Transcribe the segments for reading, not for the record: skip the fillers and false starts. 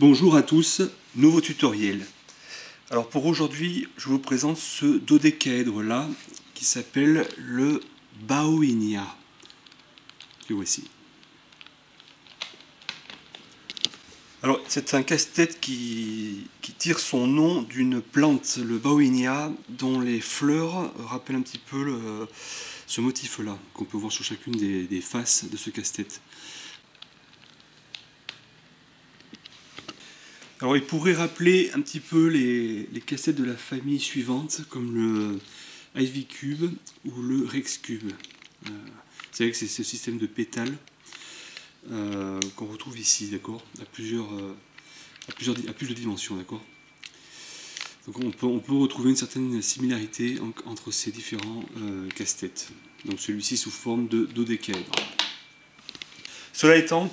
Bonjour à tous, nouveau tutoriel. Alors pour aujourd'hui, je vous présente ce dodécaèdre là qui s'appelle le Bauhinia. Que voici. Alors c'est un casse-tête qui tire son nom d'une plante, le Bauhinia, dont les fleurs rappellent un petit peu ce motif là qu'on peut voir sur chacune des faces de ce casse-tête. Alors il pourrait rappeler un petit peu les casse-têtes de la famille suivante, comme le Ivy Cube ou le Rex Cube. Vous savez que c'est ce système de pétales qu'on retrouve ici, d'accord, à plus de dimensions, d'accord. Donc on peut retrouver une certaine similarité entre ces différents casse-têtes. Donc celui-ci sous forme de dodécaèdre. Cela étant,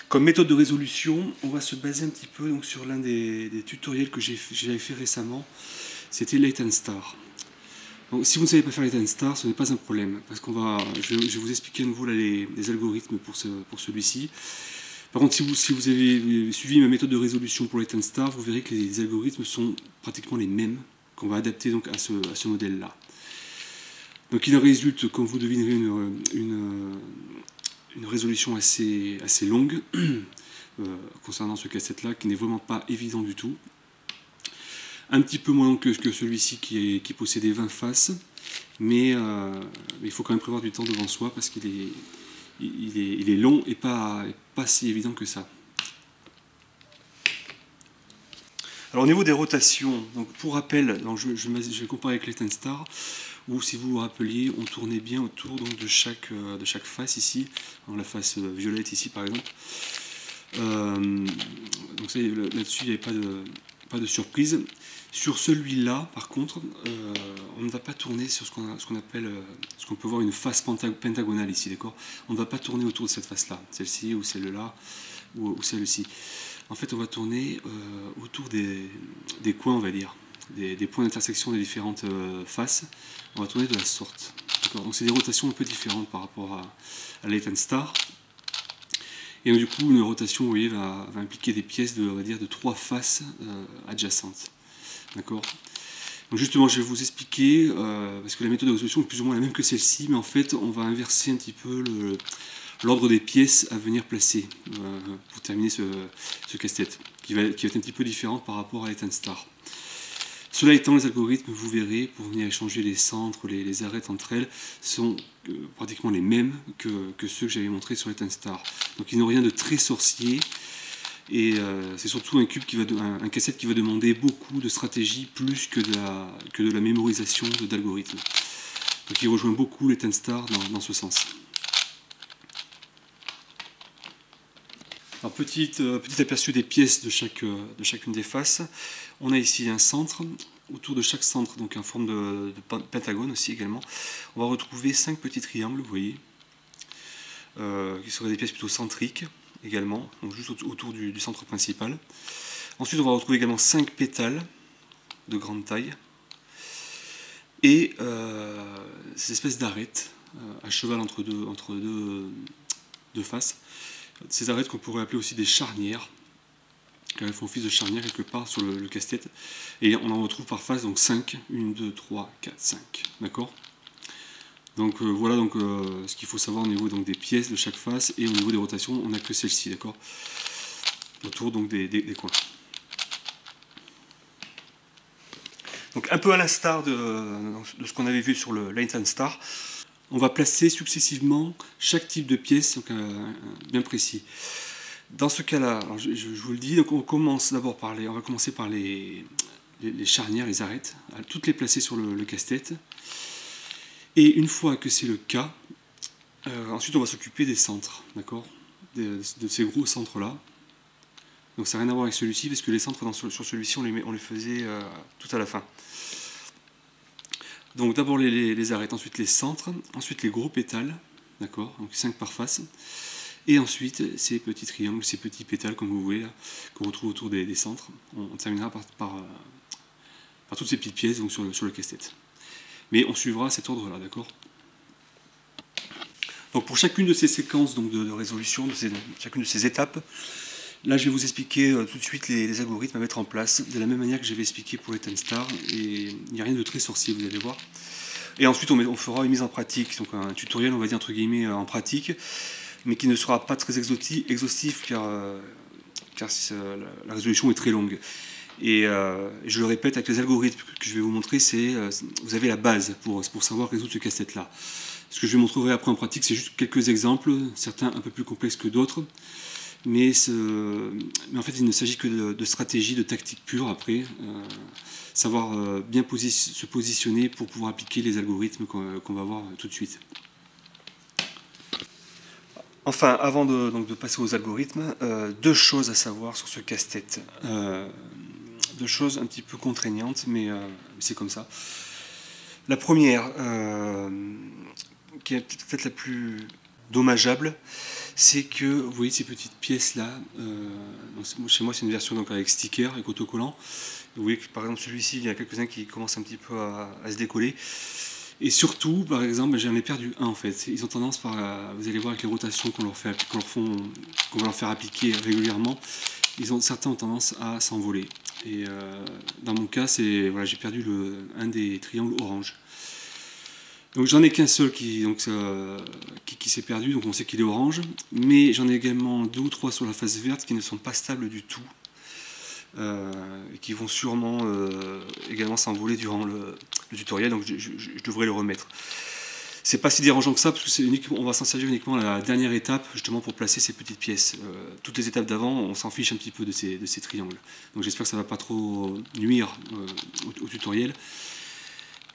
comme méthode de résolution, on va se baser un petit peu donc, sur l'un des tutoriels que j'avais fait récemment. C'était Laytenstar. Donc, si vous ne savez pas faire Laytenstar, ce n'est pas un problème, parce je vais vous expliquer à nouveau là, les algorithmes pour celui-ci. Par contre, si vous avez suivi ma méthode de résolution pour Laytenstar, vous verrez que les algorithmes sont pratiquement les mêmes qu'on va adapter donc, à ce modèle-là. Donc il en résulte, comme vous devinerez, une résolution assez longue concernant ce casse-tête là, qui n'est vraiment pas évident du tout. Un petit peu moins long que celui-ci qui possédait 20 faces, mais il faut quand même prévoir du temps devant soi parce qu'il est long et pas si évident que ça. Alors au niveau des rotations, donc pour rappel, donc je vais comparer avec Laytenstar, où si vous vous rappeliez, on tournait bien autour donc, de chaque face ici, dans la face violette ici par exemple. Donc là-dessus il n'y avait pas de surprise. Sur celui-là, par contre, on ne va pas tourner sur ce qu'on peut voir une face pentagonale ici, d'accord. On ne va pas tourner autour de cette face-là, celle-ci ou celle-là ou celle-ci. En fait, on va tourner autour des coins, on va dire, des points d'intersection des différentes faces. On va tourner de la sorte. Donc c'est des rotations un peu différentes par rapport à Laytenstar. Et donc, du coup, une rotation, vous voyez, va impliquer des pièces on va dire, de 3 faces adjacentes. D'accord. Donc justement, je vais vous expliquer, parce que la méthode de résolution est plus ou moins la même que celle-ci, mais en fait, on va inverser un petit peu l'ordre des pièces à venir placer pour terminer ce casse-tête, qui va être un petit peu différent par rapport à Laytenstar. Cela étant, les algorithmes, vous verrez, pour venir échanger les centres, les arêtes entre elles, sont pratiquement les mêmes que ceux que j'avais montrés sur Laytenstar. Donc ils n'ont rien de très sorcier. Et c'est surtout un casse-tête qui va demander beaucoup de stratégie plus que de la mémorisation d'algorithmes. Donc il rejoint beaucoup Laytenstar dans ce sens. Alors petit aperçu des pièces de chacune des faces. On a ici un centre. Autour de chaque centre, donc en forme de pentagone aussi également, on va retrouver 5 petits triangles, vous voyez, qui seraient des pièces plutôt centriques également, donc juste autour du centre principal. Ensuite, on va retrouver également 5 pétales de grande taille et ces espèces d'arêtes à cheval entre deux faces. Ces arêtes qu'on pourrait appeler aussi des charnières, car elles font office de charnière quelque part sur le casse-tête. Et on en retrouve par face donc 5, 1, 2, 3, 4, 5. D'accord. Donc voilà donc, ce qu'il faut savoir au niveau donc, des pièces de chaque face, et au niveau des rotations, on n'a que celle-ci, d'accord, autour donc, des coins. Donc un peu à l'instar de ce qu'on avait vu sur le Laytenstar, on va placer successivement chaque type de pièce donc, bien précis. Dans ce cas-là, je vous le dis, donc on va commencer par les charnières, les arêtes, à toutes les placer sur le casse-tête. Et une fois que c'est le cas, ensuite on va s'occuper des centres, d'accord, de ces gros centres-là. Donc ça n'a rien à voir avec celui-ci, parce que les centres sur celui-ci, on les faisait tout à la fin. Donc d'abord les arêtes, ensuite les centres, ensuite les gros pétales, d'accord, donc 5 par face. Et ensuite, ces petits triangles, ces petits pétales, comme vous voyez, qu'on retrouve autour des centres. On terminera par toutes ces petites pièces donc sur le casse-tête. Mais on suivra cet ordre-là, d'accord. Donc pour chacune de ces séquences donc de résolution, chacune de ces étapes, Là, je vais vous expliquer tout de suite les algorithmes à mettre en place, de la même manière que j'avais expliqué pour les timestar, et il n'y a rien de très sorcier, vous allez voir. Et ensuite, on fera une mise en pratique, donc un tutoriel, on va dire entre guillemets, en pratique, mais qui ne sera pas très exhaustif car la résolution est très longue. Et je le répète, avec les algorithmes que je vais vous montrer, vous avez la base pour savoir résoudre ce casse-tête-là. Ce que je vous montrerai après en pratique, c'est juste quelques exemples, certains un peu plus complexes que d'autres. Mais en fait, il ne s'agit que de stratégie, de tactique pure après. Savoir bien se positionner pour pouvoir appliquer les algorithmes qu'on va voir tout de suite. Enfin, avant de passer aux algorithmes, deux choses à savoir sur ce casse-tête. Deux choses un petit peu contraignantes, mais c'est comme ça. La première, qui est peut-être la plus dommageable, c'est que vous voyez ces petites pièces là, chez moi c'est une version donc avec sticker, avec autocollant. Vous voyez que par exemple celui-ci, il y a quelques-uns qui commencent un petit peu à se décoller. Et surtout, par exemple, j'en ai perdu un en fait. Ils ont tendance, vous allez voir avec les rotations qu'on va leur faire appliquer régulièrement, certains ont tendance à s'envoler. Et dans mon cas, voilà, j'ai perdu un des triangles orange. Donc j'en ai qu'un seul qui s'est perdu, donc on sait qu'il est orange, mais j'en ai également 2 ou 3 sur la face verte qui ne sont pas stables du tout, et qui vont sûrement également s'envoler durant le tutoriel, donc je devrais le remettre. C'est pas si dérangeant que ça, parce que on va s'en servir uniquement à la dernière étape, justement pour placer ces petites pièces. Toutes les étapes d'avant, on s'en fiche un petit peu de ces triangles. Donc j'espère que ça ne va pas trop nuire au tutoriel.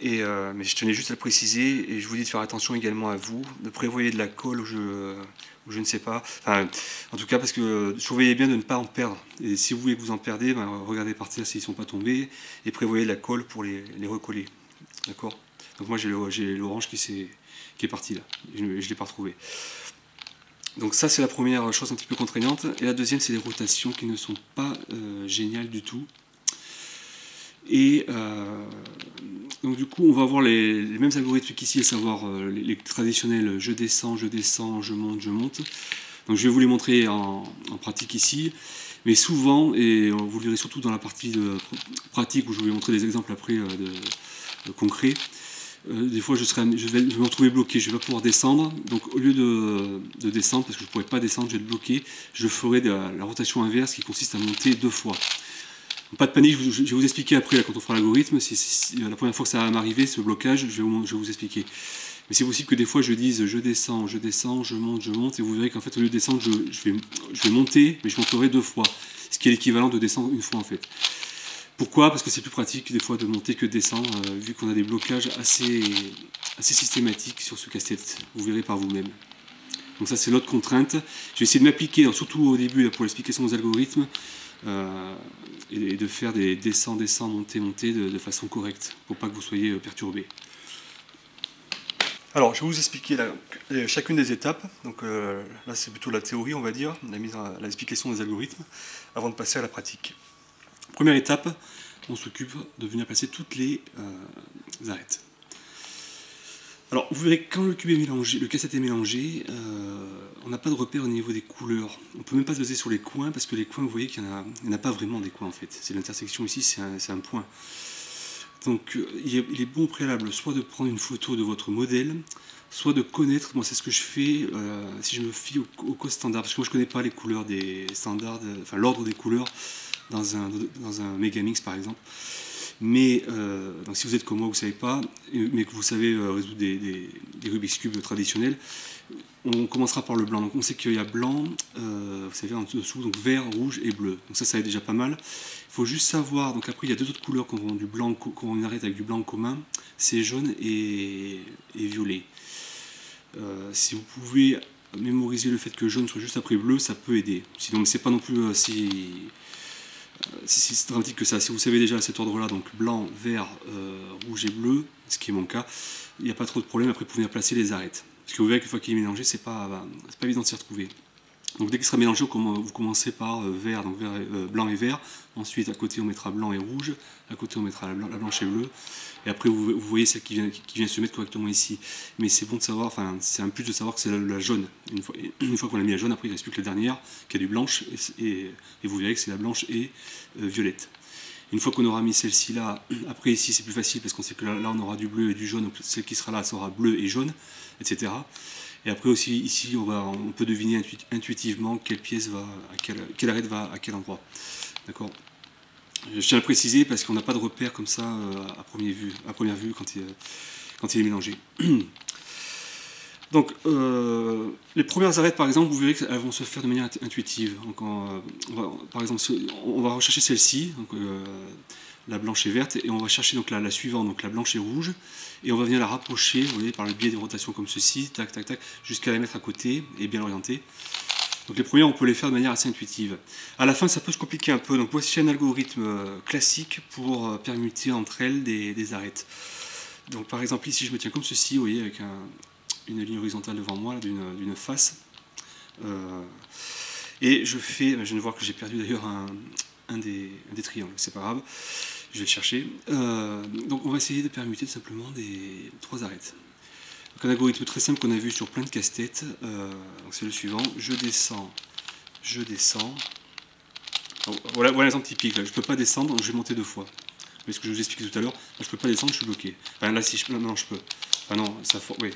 Mais je tenais juste à le préciser, et je vous dis de faire attention également à vous, de prévoyer de la colle où je ne sais pas, enfin, en tout cas parce que surveillez bien de ne pas en perdre, et si vous voulez que vous en perdez, ben, regardez par terre s'ils ne sont pas tombés, et prévoyez de la colle pour les recoller, d'accord. Donc moi j'ai l'orange qui est parti là, je ne l'ai pas retrouvé. Donc ça c'est la première chose un petit peu contraignante, et la deuxième c'est les rotations qui ne sont pas géniales du tout. Et donc du coup on va avoir les mêmes algorithmes qu'ici, à savoir les traditionnels je descends, je monte. Donc je vais vous les montrer en pratique ici, mais souvent, et vous le verrez surtout dans la partie pratique où je vais vous montrer des exemples après concrets, des fois je vais me retrouver bloqué, je ne vais pas pouvoir descendre, donc au lieu de descendre, parce que je ne pourrais pas descendre, je vais être bloqué, je ferai la rotation inverse qui consiste à monter 2 fois. Pas de panique, je vais vous expliquer après là, quand on fera l'algorithme. La première fois que ça va m'arriver, ce blocage, je vais vous expliquer. Mais c'est possible que des fois je dise je descends, je monte, et vous verrez qu'en fait au lieu de descendre, je vais monter, mais je monterai 2 fois. Ce qui est l'équivalent de descendre une fois en fait. Pourquoi? Parce que c'est plus pratique des fois de monter que de descendre, vu qu'on a des blocages assez systématiques sur ce casse-tête. Vous verrez par vous-même. Donc ça c'est l'autre contrainte. Je vais essayer de m'appliquer, surtout au début là, pour l'explication des algorithmes, et de faire des descends, monter de façon correcte, pour pas que vous soyez perturbé. Alors, je vais vous expliquer chacune des étapes. Donc là, c'est plutôt la théorie, on va dire, l'explication des algorithmes, avant de passer à la pratique. Première étape, on s'occupe de venir placer toutes les arêtes. Alors, vous verrez que quand le cube est mélangé, le casse-tête est mélangé, on n'a pas de repère au niveau des couleurs. On ne peut même pas se baser sur les coins, parce que les coins, vous voyez qu'il n'y en a pas vraiment des coins en fait. C'est l'intersection ici, c'est un point. Donc, il est bon au préalable soit de prendre une photo de votre modèle, soit de connaître, moi c'est ce que je fais si je me fie au code standard, parce que moi je ne connais pas les couleurs des standards, enfin l'ordre des couleurs dans un Megamix par exemple. Mais donc si vous êtes comme moi, vous ne savez pas, mais que vous savez résoudre des Rubik's Cube traditionnels, on commencera par le blanc. Donc on sait qu'il y a blanc, vous savez en dessous, donc vert, rouge et bleu. Donc ça est déjà pas mal. Il faut juste savoir, donc après il y a 2 autres couleurs qu'on vend du blanc, qu'on arrête avec du blanc commun, c'est jaune et violet. Si vous pouvez mémoriser le fait que jaune soit juste après bleu, ça peut aider. Sinon, c'est pas non plus si dramatique que ça. Si vous savez déjà cet ordre-là, donc blanc, vert, rouge et bleu, ce qui est mon cas, il n'y a pas trop de problème après pour venir placer les arêtes. Parce que vous verrez qu'une fois qu'il est mélangé, c'est pas évident de s'y retrouver. Donc dès qu'il sera mélangé, vous commencez par vert, donc blanc et vert. Ensuite, à côté, on mettra blanc et rouge. À côté, on mettra la blanche et bleue. Et après, vous voyez celle qui vient se mettre correctement ici. Mais c'est bon de savoir, enfin, c'est un plus de savoir que c'est la jaune. Une fois qu'on a mis la jaune, après, il ne reste plus que la dernière, qui a du blanche. Et vous verrez que c'est la blanche et violette. Une fois qu'on aura mis celle-ci là, après ici c'est plus facile parce qu'on sait que là on aura du bleu et du jaune, donc celle qui sera là ça aura bleu et jaune, etc. Et après aussi ici on peut deviner intuitivement quelle pièce va, quelle arête va à quel endroit. D'accord. Je tiens à le préciser parce qu'on n'a pas de repère comme ça à première vue quand il est mélangé. Donc, les premières arêtes, par exemple, vous verrez qu'elles vont se faire de manière intuitive. Donc, par exemple, on va rechercher celle-ci, la blanche et verte, et on va chercher donc la suivante, donc la blanche et rouge, et on va venir la rapprocher, vous voyez, par le biais des rotations comme ceci, tac, tac, tac, jusqu'à la mettre à côté et bien l'orienter. Donc les premières, on peut les faire de manière assez intuitive. À la fin, ça peut se compliquer un peu. Donc voici un algorithme classique pour permuter entre elles des arêtes. Donc par exemple, ici, je me tiens comme ceci, vous voyez, avec une ligne horizontale devant moi, d'une face. Et je viens de voir que j'ai perdu d'ailleurs un des triangles, c'est pas grave, je vais le chercher. Donc on va essayer de permuter tout simplement des 3 arêtes. Donc un algorithme très simple qu'on a vu sur plein de casse-têtes, c'est le suivant, je descends. Voilà l'exemple typique, là. Je ne peux pas descendre, donc je vais monter 2 fois. Vous voyez ce que je vous expliquais tout à l'heure, je ne peux pas descendre, je suis bloqué. Enfin, là, si je peux, non, je peux. Enfin non, oui.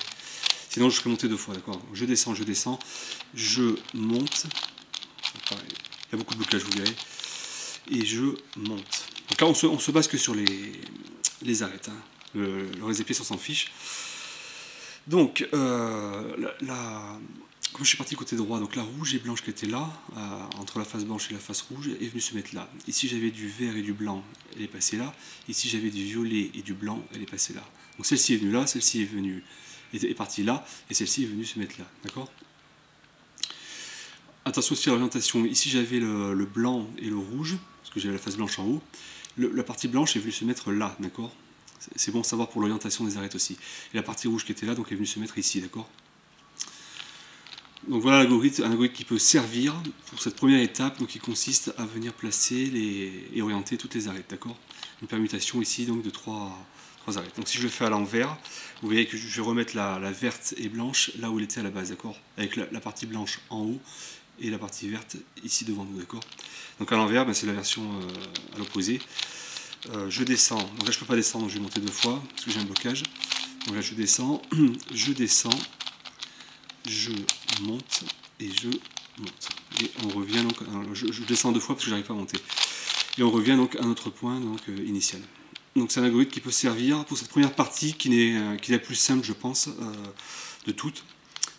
Sinon, je serais monté 2 fois, d'accord. Je descends, je monte. Pareil. Il y a beaucoup de blocage, vous verrez. Et je monte. Donc là, on se base que sur les arêtes. Hein. Le reste des pièces, on s'en fiche. Donc, comme je suis parti côté droit, donc la rouge et blanche qui était là, entre la face blanche et la face rouge, est venue se mettre là. Ici, j'avais du vert et du blanc, elle est passée là. Ici, j'avais du violet et du blanc, elle est passée là. Donc celle-ci est venue là, celle-ci est partie là, et celle-ci est venue se mettre là, d'accord? Attention aussi à l'orientation, ici j'avais le blanc et le rouge, parce que j'avais la face blanche en haut, la partie blanche est venue se mettre là, d'accord? C'est bon de savoir pour l'orientation des arêtes aussi. Et la partie rouge qui était là, donc est venue se mettre ici, d'accord? Donc voilà l'algorithme, un algorithme qui peut servir pour cette première étape, donc qui consiste à venir placer et orienter toutes les arêtes, d'accord? Une permutation ici donc de 3 arêtes. Donc si je le fais à l'envers, vous voyez que je vais remettre la verte et blanche là où elle était à la base, d'accord? Avec la partie blanche en haut et la partie verte ici devant nous, d'accord? Donc à l'envers, ben, c'est la version à l'opposé. Je descends, donc là je ne peux pas descendre, donc je vais monter 2 fois parce que j'ai un blocage. Donc là je descends, je monte et je monte. Et on revient donc, je descends 2 fois parce que je n'arrive pas à monter. Et on revient donc à notre point donc, initial. Donc c'est un algorithme qui peut servir pour cette première partie qui est la plus simple, je pense, de toutes,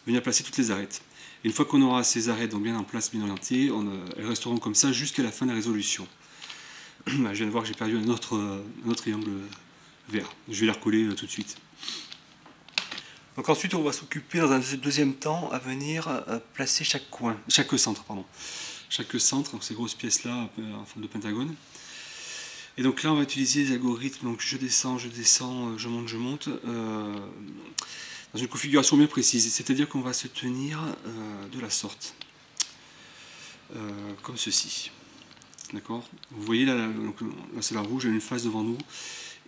venir placer toutes les arêtes. Et une fois qu'on aura ces arêtes donc bien en place, bien orientées, elles resteront comme ça jusqu'à la fin de la résolution. Je viens de voir que j'ai perdu un autre triangle vert. Je vais les recoller tout de suite. Donc ensuite, on va s'occuper dans un deuxième temps à venir placer chaque centre, pardon. Chaque centre, donc ces grosses pièces-là en forme de pentagone. Et donc là, on va utiliser les algorithmes, donc je descends, je monte, dans une configuration bien précise. C'est-à-dire qu'on va se tenir de la sorte, comme ceci. D'accord? Vous voyez là, c'est la rouge, elle a une face devant nous.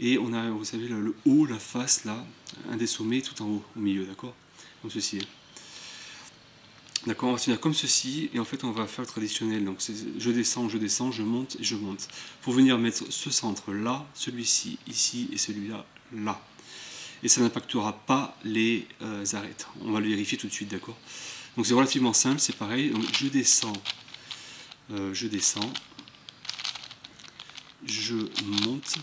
Et on a, vous savez, le haut, la face, là, un des sommets tout en haut, au milieu, d'accord? Comme ceci. D'accord, on va se tenir comme ceci, et en fait on va faire le traditionnel. Donc je descends, je monte, et je monte. Pour venir mettre ce centre là, celui-ci ici, et celui-là là. Et ça n'impactera pas les arêtes. On va le vérifier tout de suite, d'accord? Donc c'est relativement simple, c'est pareil. Donc je descends, je monte,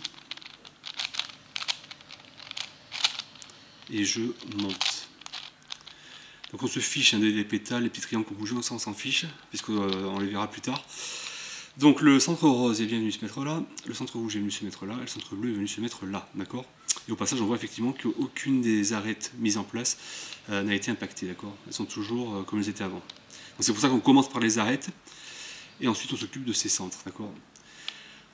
et je monte. Donc on se fiche des pétales, les petits triangles qui ont bougé, on s'en fiche, puisqu'on les verra plus tard. Donc le centre rose est bien venu se mettre là, le centre rouge est venu se mettre là, et le centre bleu est venu se mettre là, d'accord? Et au passage, on voit effectivement qu'aucune des arêtes mises en place n'a été impactée, d'accord? Elles sont toujours comme elles étaient avant. Donc c'est pour ça qu'on commence par les arêtes, et ensuite on s'occupe de ces centres, d'accord?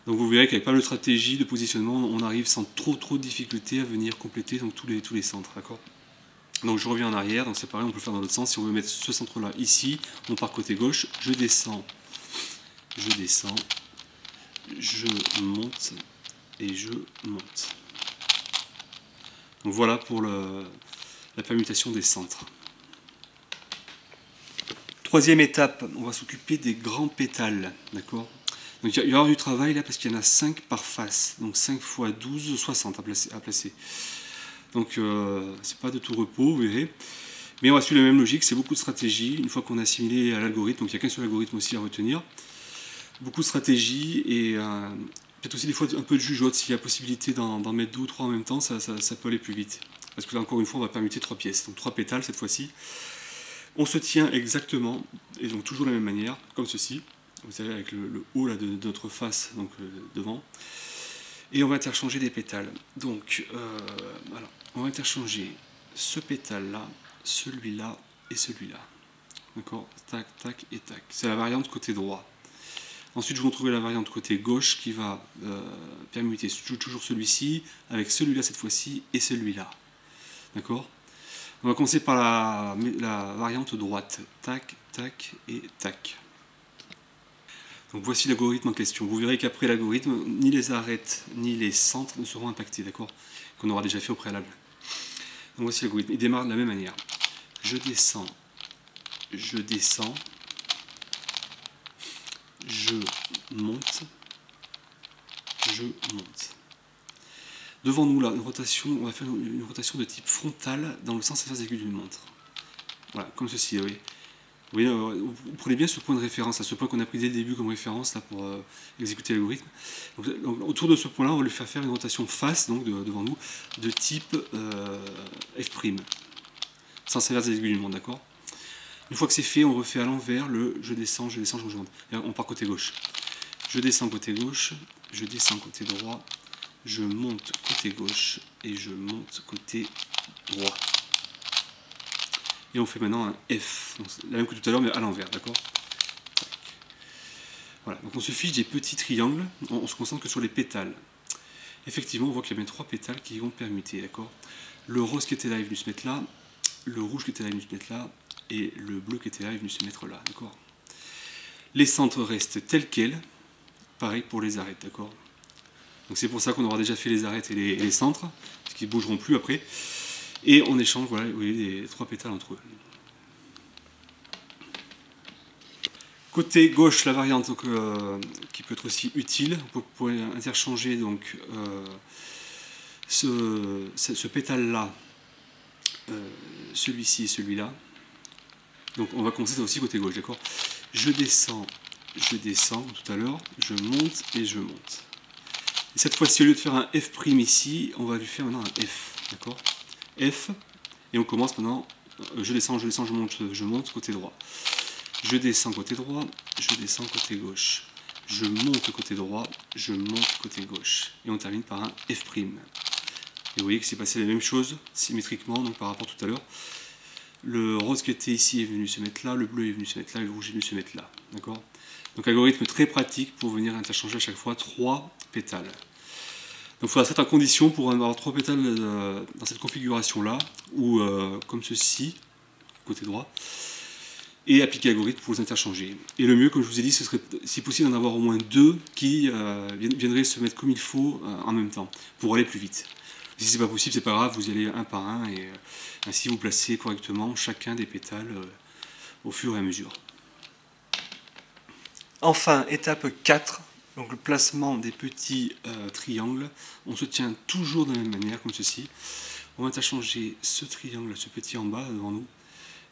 Donc vous verrez qu'avec pas mal de stratégie, de positionnement, on arrive sans trop de difficultés à venir compléter donc, tous les centres, d'accord? Donc je reviens en arrière, donc c'est pareil, on peut le faire dans l'autre sens. Si on veut mettre ce centre-là ici, on part côté gauche, je descends, je monte et je monte. Donc voilà pour la permutation des centres. Troisième étape, on va s'occuper des grands pétales, d'accord? Donc il y aura du travail là parce qu'il y en a 5 par face, donc 5 x 12, 60 à placer. Donc c'est pas de tout repos, vous verrez. Mais on va suivre la même logique, c'est beaucoup de stratégie. Une fois qu'on a assimilé à l'algorithme, donc il n'y a qu'un seul algorithme aussi à retenir. Beaucoup de stratégie et peut-être aussi des fois un peu de jugeote. S'il y a possibilité d'en mettre 2 ou 3 en même temps, ça peut aller plus vite. Parce que là encore une fois, on va permuter 3 pièces. Donc 3 pétales cette fois-ci. On se tient exactement, et donc toujours de la même manière, comme ceci. Vous savez, avec le haut là, de notre face, donc devant. Et on va interchanger des pétales. Donc voilà, on va interchanger ce pétale-là, celui-là et celui-là. D'accord? Tac, tac et tac. C'est la variante côté droit. Ensuite, je vais trouver la variante côté gauche qui va permuter toujours celui-ci, avec celui-là cette fois-ci et celui-là. D'accord? On va commencer par la variante droite. Tac, tac et tac. Donc voici l'algorithme en question. Vous verrez qu'après l'algorithme, ni les arêtes ni les centres ne seront impactés, d'accord? Qu'on aura déjà fait au préalable. Donc voici l'algorithme. Il démarre de la même manière. Je descends, je monte, je monte. Devant nous là, une rotation, on va faire une rotation de type frontal dans le sens inverse d'une montre. Voilà, comme ceci, oui. Oui, vous prenez bien ce point de référence, à ce point qu'on a pris dès le début comme référence là, pour exécuter l'algorithme. Donc, autour de ce point-là, on va lui faire une rotation face, donc devant nous, de type F', sens inverse des aiguilles d'une montre, d'accord? Une fois que c'est fait, on refait à l'envers le je descends, je monte. Et on part côté gauche. Je descends côté gauche, je descends côté droit, je monte côté gauche et je monte côté droit. Et on fait maintenant un F, donc, la même que tout à l'heure mais à l'envers, d'accord? Voilà, donc on se fiche des petits triangles, on se concentre que sur les pétales. Effectivement, on voit qu'il y a bien 3 pétales qui vont permuter, d'accord? Le rose qui était là est venu se mettre là, le rouge qui était là est venu se mettre là, et le bleu qui était là est venu se mettre là, d'accord? Les centres restent tels quels, pareil pour les arêtes, d'accord? Donc c'est pour ça qu'on aura déjà fait les arêtes et les centres, parce qu'ils ne bougeront plus après. Et on échange, voilà, vous voyez, les 3 pétales entre eux. Côté gauche, la variante donc, qui peut être aussi utile, vous pourrez interchanger donc, ce pétale-là, celui-ci et celui-là. Donc on va commencer ça aussi côté gauche, d'accord? Je descends comme tout à l'heure, je monte et je monte. Et cette fois-ci, au lieu de faire un F' ici, on va lui faire maintenant un F, d'accord? F, et on commence maintenant, je descends, je monte côté droit. Je descends côté droit, je descends côté gauche. Je monte côté droit, je monte côté gauche. Et on termine par un F'. Et vous voyez que c'est passé la même chose, symétriquement, donc par rapport à tout à l'heure. Le rose qui était ici est venu se mettre là, le bleu est venu se mettre là, et le rouge est venu se mettre là. D'accord? Donc algorithme très pratique pour venir interchanger à chaque fois 3 pétales. Donc il faudra certaines conditions pour avoir 3 pétales dans cette configuration-là, ou comme ceci, côté droit, et appliquer l'algorithme pour les interchanger. Et le mieux, comme je vous ai dit, ce serait si possible d'en avoir au moins 2 qui viendraient se mettre comme il faut en même temps, pour aller plus vite. Si c'est pas possible, c'est pas grave, vous y allez un par un, et ainsi vous placez correctement chacun des pétales au fur et à mesure. Enfin, étape 4, donc le placement des petits triangles. On se tient toujours de la même manière, comme ceci. On va interchanger ce triangle, ce petit en bas devant nous,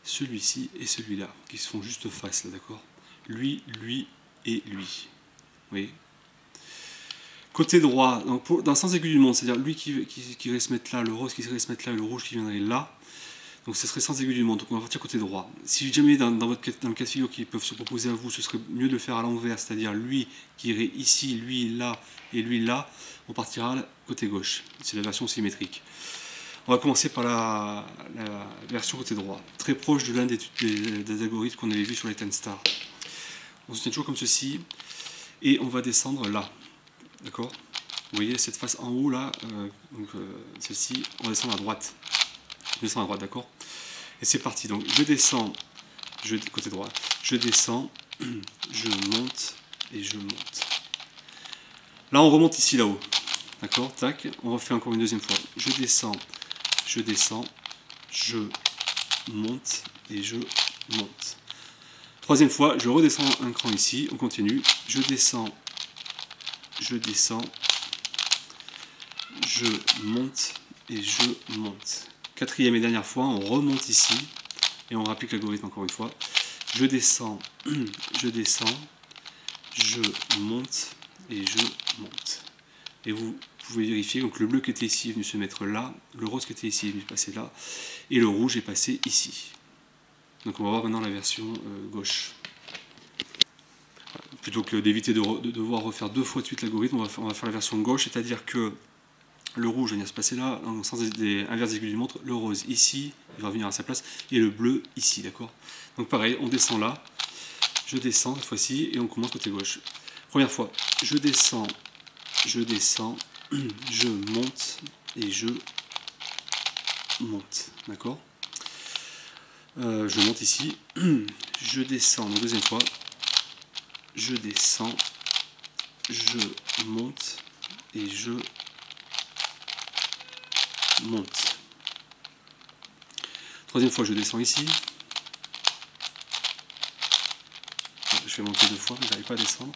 celui-ci et celui-là, qui se font juste face, là, d'accord? Lui, lui et lui. Vous voyez? Côté droit, donc dans le sens aigu du monde, c'est-à-dire lui qui irait se mettre là, le rose qui irait se mettre là et le rouge qui viendrait là. Donc ce serait sens aigu du monde, donc on va partir côté droit. Si jamais dans le cas de figure qui peuvent se proposer à vous, ce serait mieux de le faire à l'envers, c'est-à-dire lui qui irait ici, lui là et lui là, on partira côté gauche. C'est la version symétrique. On va commencer par la version côté droit, très proche de l'un des algorithmes qu'on avait vu sur les 10 stars. On se tient toujours comme ceci, et on va descendre là. D'accord? Vous voyez cette face en haut là, celle-ci, on descend à droite. On descend à droite, d'accord? Et c'est parti, donc je descends, côté droit, je descends, je monte et je monte. Là on remonte ici là-haut, d'accord, tac, on refait encore une deuxième fois. Je descends, je monte et je monte. Troisième fois, je redescends un cran ici, on continue, je descends, je monte et je monte. Quatrième et dernière fois, on remonte ici et on rapplique l'algorithme encore une fois. Je descends, je monte et je monte. Et vous pouvez vérifier, donc le bleu qui était ici est venu se mettre là, le rose qui était ici est venu passer là, et le rouge est passé ici. Donc on va voir maintenant la version gauche. Plutôt que d'éviter de devoir refaire deux fois de suite l'algorithme, on va faire la version gauche, c'est-à-dire que le rouge va venir se passer là, dans le sens inverse des aiguilles du montre, le rose ici, il va venir à sa place, et le bleu ici, d'accord. Donc pareil, on descend là, je descends cette fois-ci, et on commence côté gauche. Première fois, je descends, je monte, et je monte, d'accord. Je monte ici, je descends, donc deuxième fois, je descends, je monte, et je monte. Troisième fois, je descends ici. Je vais monter deux fois, mais j'arrive pas à descendre.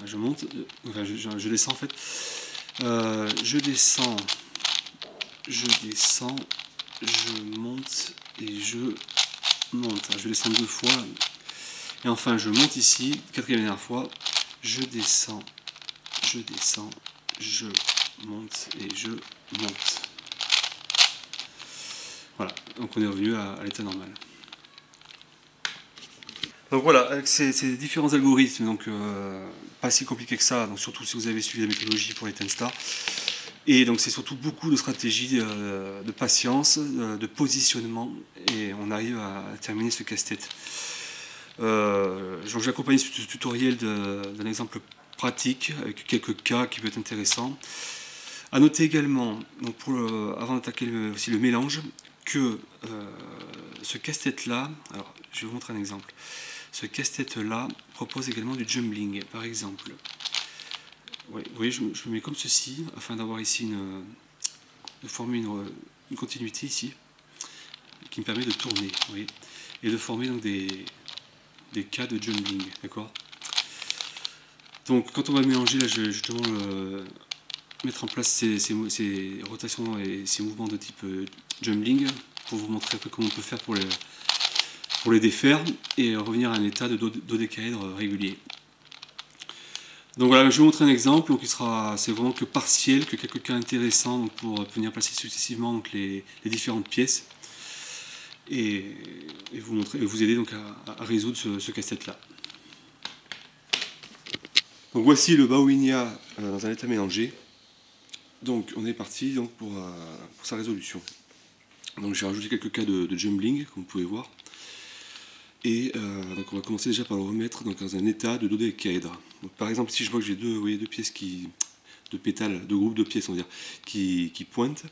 Je monte, enfin, je descends en fait. Je descends, je monte et je monte. Je vais descendre deux fois. Et enfin, je monte ici, quatrième et dernière fois. Je descends, je monte et je monte. Voilà, donc on est revenu à l'état normal. Donc voilà, avec ces différents algorithmes, donc pas si compliqué que ça, donc surtout si vous avez suivi la méthodologie pour les Tenstar. Et donc c'est surtout beaucoup de stratégies, de patience, de positionnement, et on arrive à terminer ce casse-tête. J'ai accompagné ce tutoriel d'un exemple pratique avec quelques cas qui peut être intéressant. A noter également, donc avant d'attaquer aussi le mélange, que ce casse-tête là, alors je vais vous montrer un exemple. Ce casse-tête là propose également du jumbling, par exemple. Ouais, vous voyez, je me mets comme ceci afin d'avoir ici de former une continuité ici qui me permet de tourner, vous voyez, et de former donc des cas de jumbling, d'accord. Donc quand on va mélanger, là je vais justement mettre en place ces rotations et ces mouvements de type jumbling pour vous montrer un peu comment on peut faire pour les défaire et revenir à un état de dodécaèdre régulier. Donc voilà, je vais vous montrer un exemple, donc c'est vraiment que partiel, que quelques cas intéressants donc pour venir placer successivement donc les différentes pièces et vous aider donc à résoudre ce casse-tête là. Donc voici le Bauhinia dans un état mélangé. Donc on est parti donc pour sa résolution. Donc j'ai rajouté quelques cas de jumbling, comme vous pouvez voir. Et donc on va commencer déjà par le remettre donc, dans un état de dodécaèdre. Donc par exemple ici je vois que j'ai deux pièces deux pétales, deux groupes de pièces on va dire, qui pointent.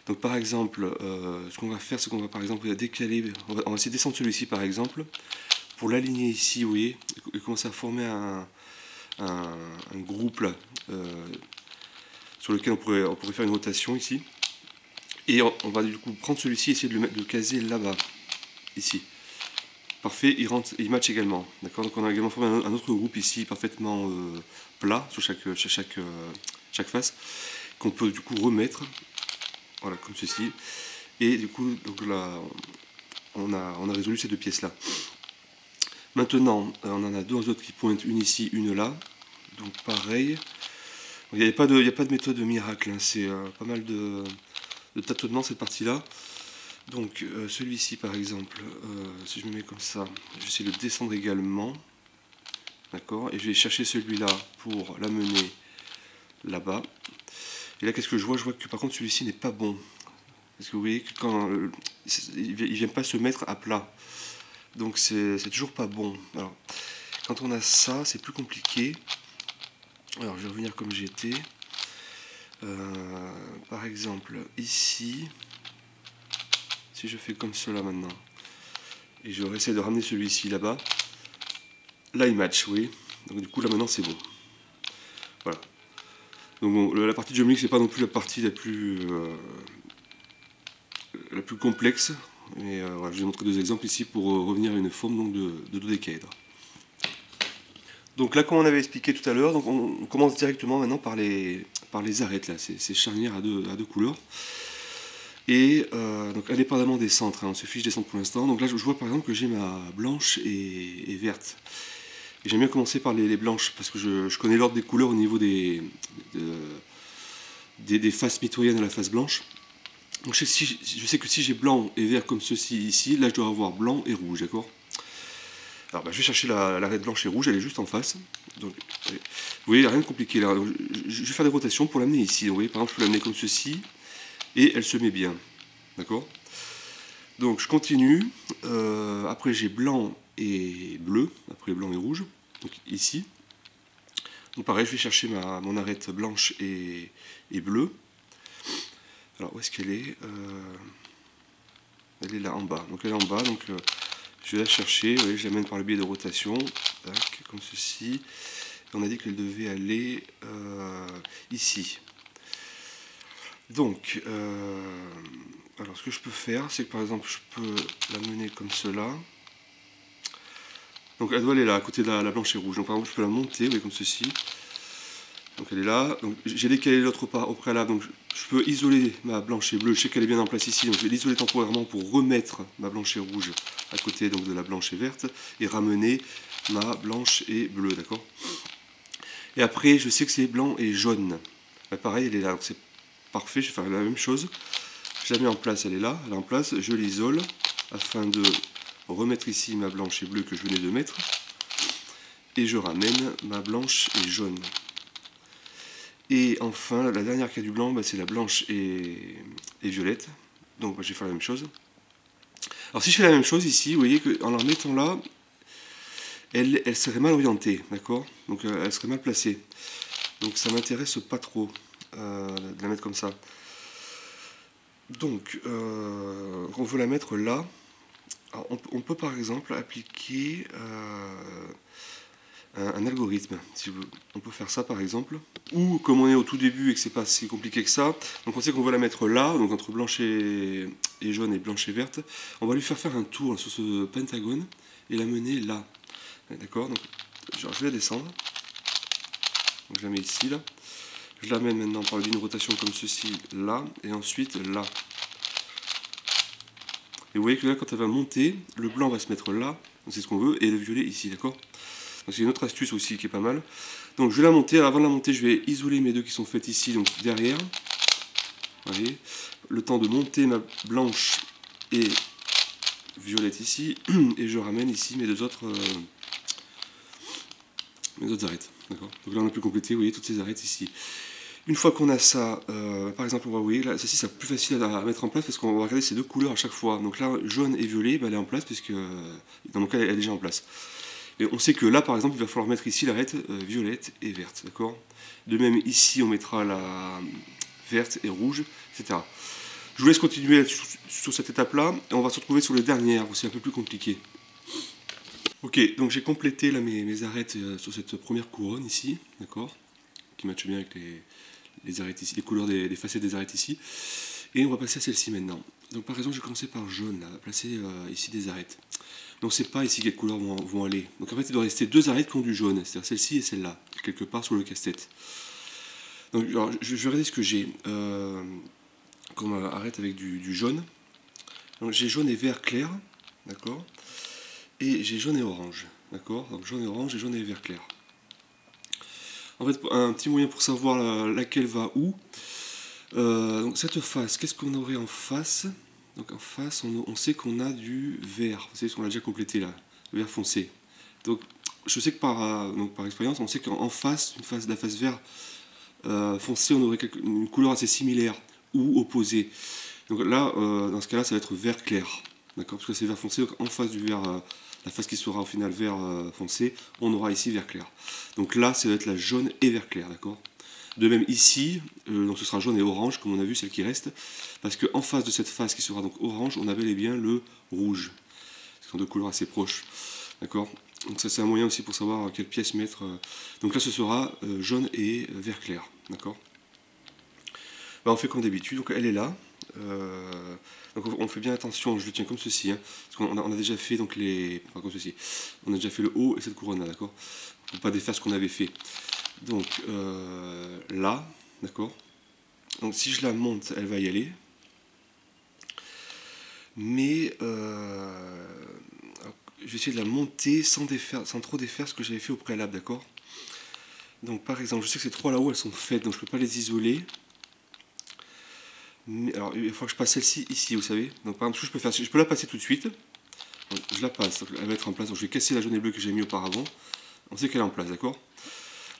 Donc par exemple, ce qu'on va faire, c'est qu'on va par exemple décaler, on va essayer de descendre celui-ci par exemple, pour l'aligner ici, vous voyez, et commencer à former un groupe là, sur lequel on pourrait faire une rotation ici. Et on va du coup prendre celui-ci et essayer de le caser là-bas, ici. Parfait, il match également. D'accord. Donc on a également formé un autre groupe ici parfaitement plat sur chaque face, qu'on peut du coup remettre, voilà, comme ceci. Et du coup, donc là, on a résolu ces deux pièces-là. Maintenant, on en a deux autres qui pointent, une ici, une là. Donc pareil. Il n'y a pas de méthode miracle, hein. C'est pas mal de tâtonnement cette partie-là. Donc celui-ci par exemple, si je me mets comme ça, je vais essayer de le descendre également. D'accord. Et je vais chercher celui-là pour l'amener là-bas. Et là qu'est-ce que je vois? Je vois que par contre celui-ci n'est pas bon. Parce que vous voyez que quand il ne vient pas se mettre à plat. Donc c'est toujours pas bon. Alors, quand on a ça, c'est plus compliqué. Alors je vais revenir comme j'étais. Par exemple, ici, si je fais comme cela maintenant, et je essaie de ramener celui-ci là-bas, là il match, vous voyez. Donc du coup là maintenant c'est bon. Voilà. Donc bon, la partie géométrique c'est pas non plus la partie la plus complexe, mais voilà, je vais montrer deux exemples ici pour revenir à une forme donc, de dodécaèdre. Donc là, comme on avait expliqué tout à l'heure, donc on commence directement maintenant par les arêtes, là, ces charnières à deux couleurs. Et donc indépendamment des centres, hein, on se fiche des centres pour l'instant. Donc là, je vois par exemple que j'ai ma blanche et verte. Et j'aime bien commencer par les blanches, parce que je connais l'ordre des couleurs au niveau des faces mitoyennes à la face blanche. Donc je sais que si j'ai blanc et vert comme ceci ici, là je dois avoir blanc et rouge, d'accord? Alors je vais chercher l'arête blanche et rouge, elle est juste en face. Donc, vous voyez, il n'y a rien de compliqué là. Donc, je vais faire des rotations pour l'amener ici. Donc, vous voyez, par exemple, je peux l'amener comme ceci, et elle se met bien. D'accord? Donc je continue. Après j'ai blanc et bleu, après blanc et rouge. Donc ici. Donc pareil, je vais chercher mon arête blanche et bleue. Alors où est-ce qu'elle est, elle est là en bas. Donc elle est en bas. Donc je vais la chercher. Vous voyez, je l'amène par le biais de rotation. Tac, comme ceci. Et on a dit qu'elle devait aller ici. Donc, alors ce que je peux faire, c'est que par exemple, je peux l'amener comme cela. Donc elle doit aller là, à côté de la blanche et rouge. Donc par exemple, je peux la monter, vous voyez, comme ceci. Donc elle est là. Donc j'ai décalé l'autre part au préalable. Donc je peux isoler ma blanche et bleue. Je sais qu'elle est bien en place ici. Donc je vais l'isoler temporairement pour remettre ma blanche et rouge à côté donc, de la blanche et verte. Et ramener ma blanche et bleue, d'accord? Et après, je sais que c'est blanc et jaune. Bah, pareil, elle est là. Donc c'est parfait, je vais faire la même chose. Je la mets en place, elle est là, elle est en place. Je l'isole afin de remettre ici ma blanche et bleue que je venais de mettre. Et je ramène ma blanche et jaune. Et enfin, la dernière qui a du blanc, bah, c'est la blanche et violette. Donc bah, je vais faire la même chose. Alors si je fais la même chose ici, vous voyez qu'en la mettant là, elle serait mal orientée, d'accord? Donc elle serait mal placée. Donc ça m'intéresse pas trop de la mettre comme ça. Donc on veut la mettre là. Alors, on peut par exemple appliquer un algorithme. On peut faire ça par exemple. Ou comme on est au tout début et que c'est pas si compliqué que ça, donc on sait qu'on veut la mettre là, donc entre blanche et jaune et blanche et verte. On va lui faire un tour sur ce pentagone et la mener là. D'accord? Donc je vais la descendre. Donc je la mets ici là. Je l'amène maintenant par une rotation comme ceci là et ensuite là. Et vous voyez que là, quand elle va monter, le blanc va se mettre là, c'est ce qu'on veut, et le violet ici, d'accord? Donc c'est une autre astuce aussi qui est pas mal. Donc je vais la monter, avant de la monter, je vais isoler mes deux qui sont faites ici, donc derrière. Vous voyez, le temps de monter ma blanche et violette ici, et je ramène ici mes deux autres arêtes, d'accord? Donc là on a pu compléter, vous voyez, toutes ces arêtes ici. Une fois qu'on a ça, par exemple, on va voir, là, ceci c'est plus facile à mettre en place parce qu'on va regarder ces deux couleurs à chaque fois. Donc là, jaune et violet, bah, elle est en place puisque dans mon cas, elle est déjà en place. Et on sait que là, par exemple, il va falloir mettre ici l'arête violette et verte, d'accord? De même, ici, on mettra la verte et rouge, etc. Je vous laisse continuer sur cette étape-là, et on va se retrouver sur les dernières, où c'est un peu plus compliqué. Ok, donc j'ai complété là, mes arêtes sur cette première couronne ici, d'accord? Qui matche bien avec les arêtes ici, les couleurs des facettes des arêtes ici. Et on va passer à celle-ci maintenant. Donc par exemple, je vais commencer par jaune, là, placer ici des arêtes. Donc on ne sait pas ici quelles couleurs vont aller. Donc en fait, il doit rester deux arêtes qui ont du jaune, c'est-à-dire celle-ci et celle-là, quelque part sur le casse-tête. Donc alors, je vais regarder ce que j'ai comme arête avec du jaune. Donc j'ai jaune et vert clair, d'accord? Et j'ai jaune et orange, d'accord? Donc jaune et orange et jaune et vert clair. En fait, un petit moyen pour savoir laquelle va où. Donc cette face, qu'est-ce qu'on aurait en face? Donc en face, on sait qu'on a du vert. Vous savez, on l'a déjà complété là, le vert foncé. Donc je sais que par expérience, on sait qu'en face, la face vert foncé, on aurait une couleur assez similaire ou opposée. Donc là, dans ce cas-là, ça va être vert clair. D'accord? Parce que c'est vert foncé, donc en face du vert, la face qui sera au final vert foncé, on aura ici vert clair. Donc là, ça va être la jaune et vert clair, d'accord? De même ici, donc ce sera jaune et orange, comme on a vu, celle qui reste, parce qu'en face de cette face qui sera donc orange, on a bel et bien le rouge. Ce sont deux couleurs assez proches. D'accord? Donc ça c'est un moyen aussi pour savoir quelle pièce mettre. Donc là ce sera jaune et vert clair. D'accord? Ben, on fait comme d'habitude, donc elle est là. Donc on fait bien attention, je le tiens comme ceci, hein, parce qu'on a déjà fait donc les. Enfin, comme ceci. On a déjà fait le haut et cette couronne là, d'accord? Pour pas défaire ce qu'on avait fait. Donc là, d'accord? Donc si je la monte, elle va y aller. Mais je vais essayer de la monter sans trop défaire ce que j'avais fait au préalable, d'accord? Donc par exemple, je sais que ces trois là-haut, elles sont faites, donc je ne peux pas les isoler. Mais, alors il faut que je passe celle-ci ici, vous savez. Donc par exemple, ce que je peux faire, je peux la passer tout de suite. Donc, je la passe, donc elle va être en place. Donc je vais casser la jaune et bleue que j'ai mis auparavant. On sait qu'elle est en place, d'accord?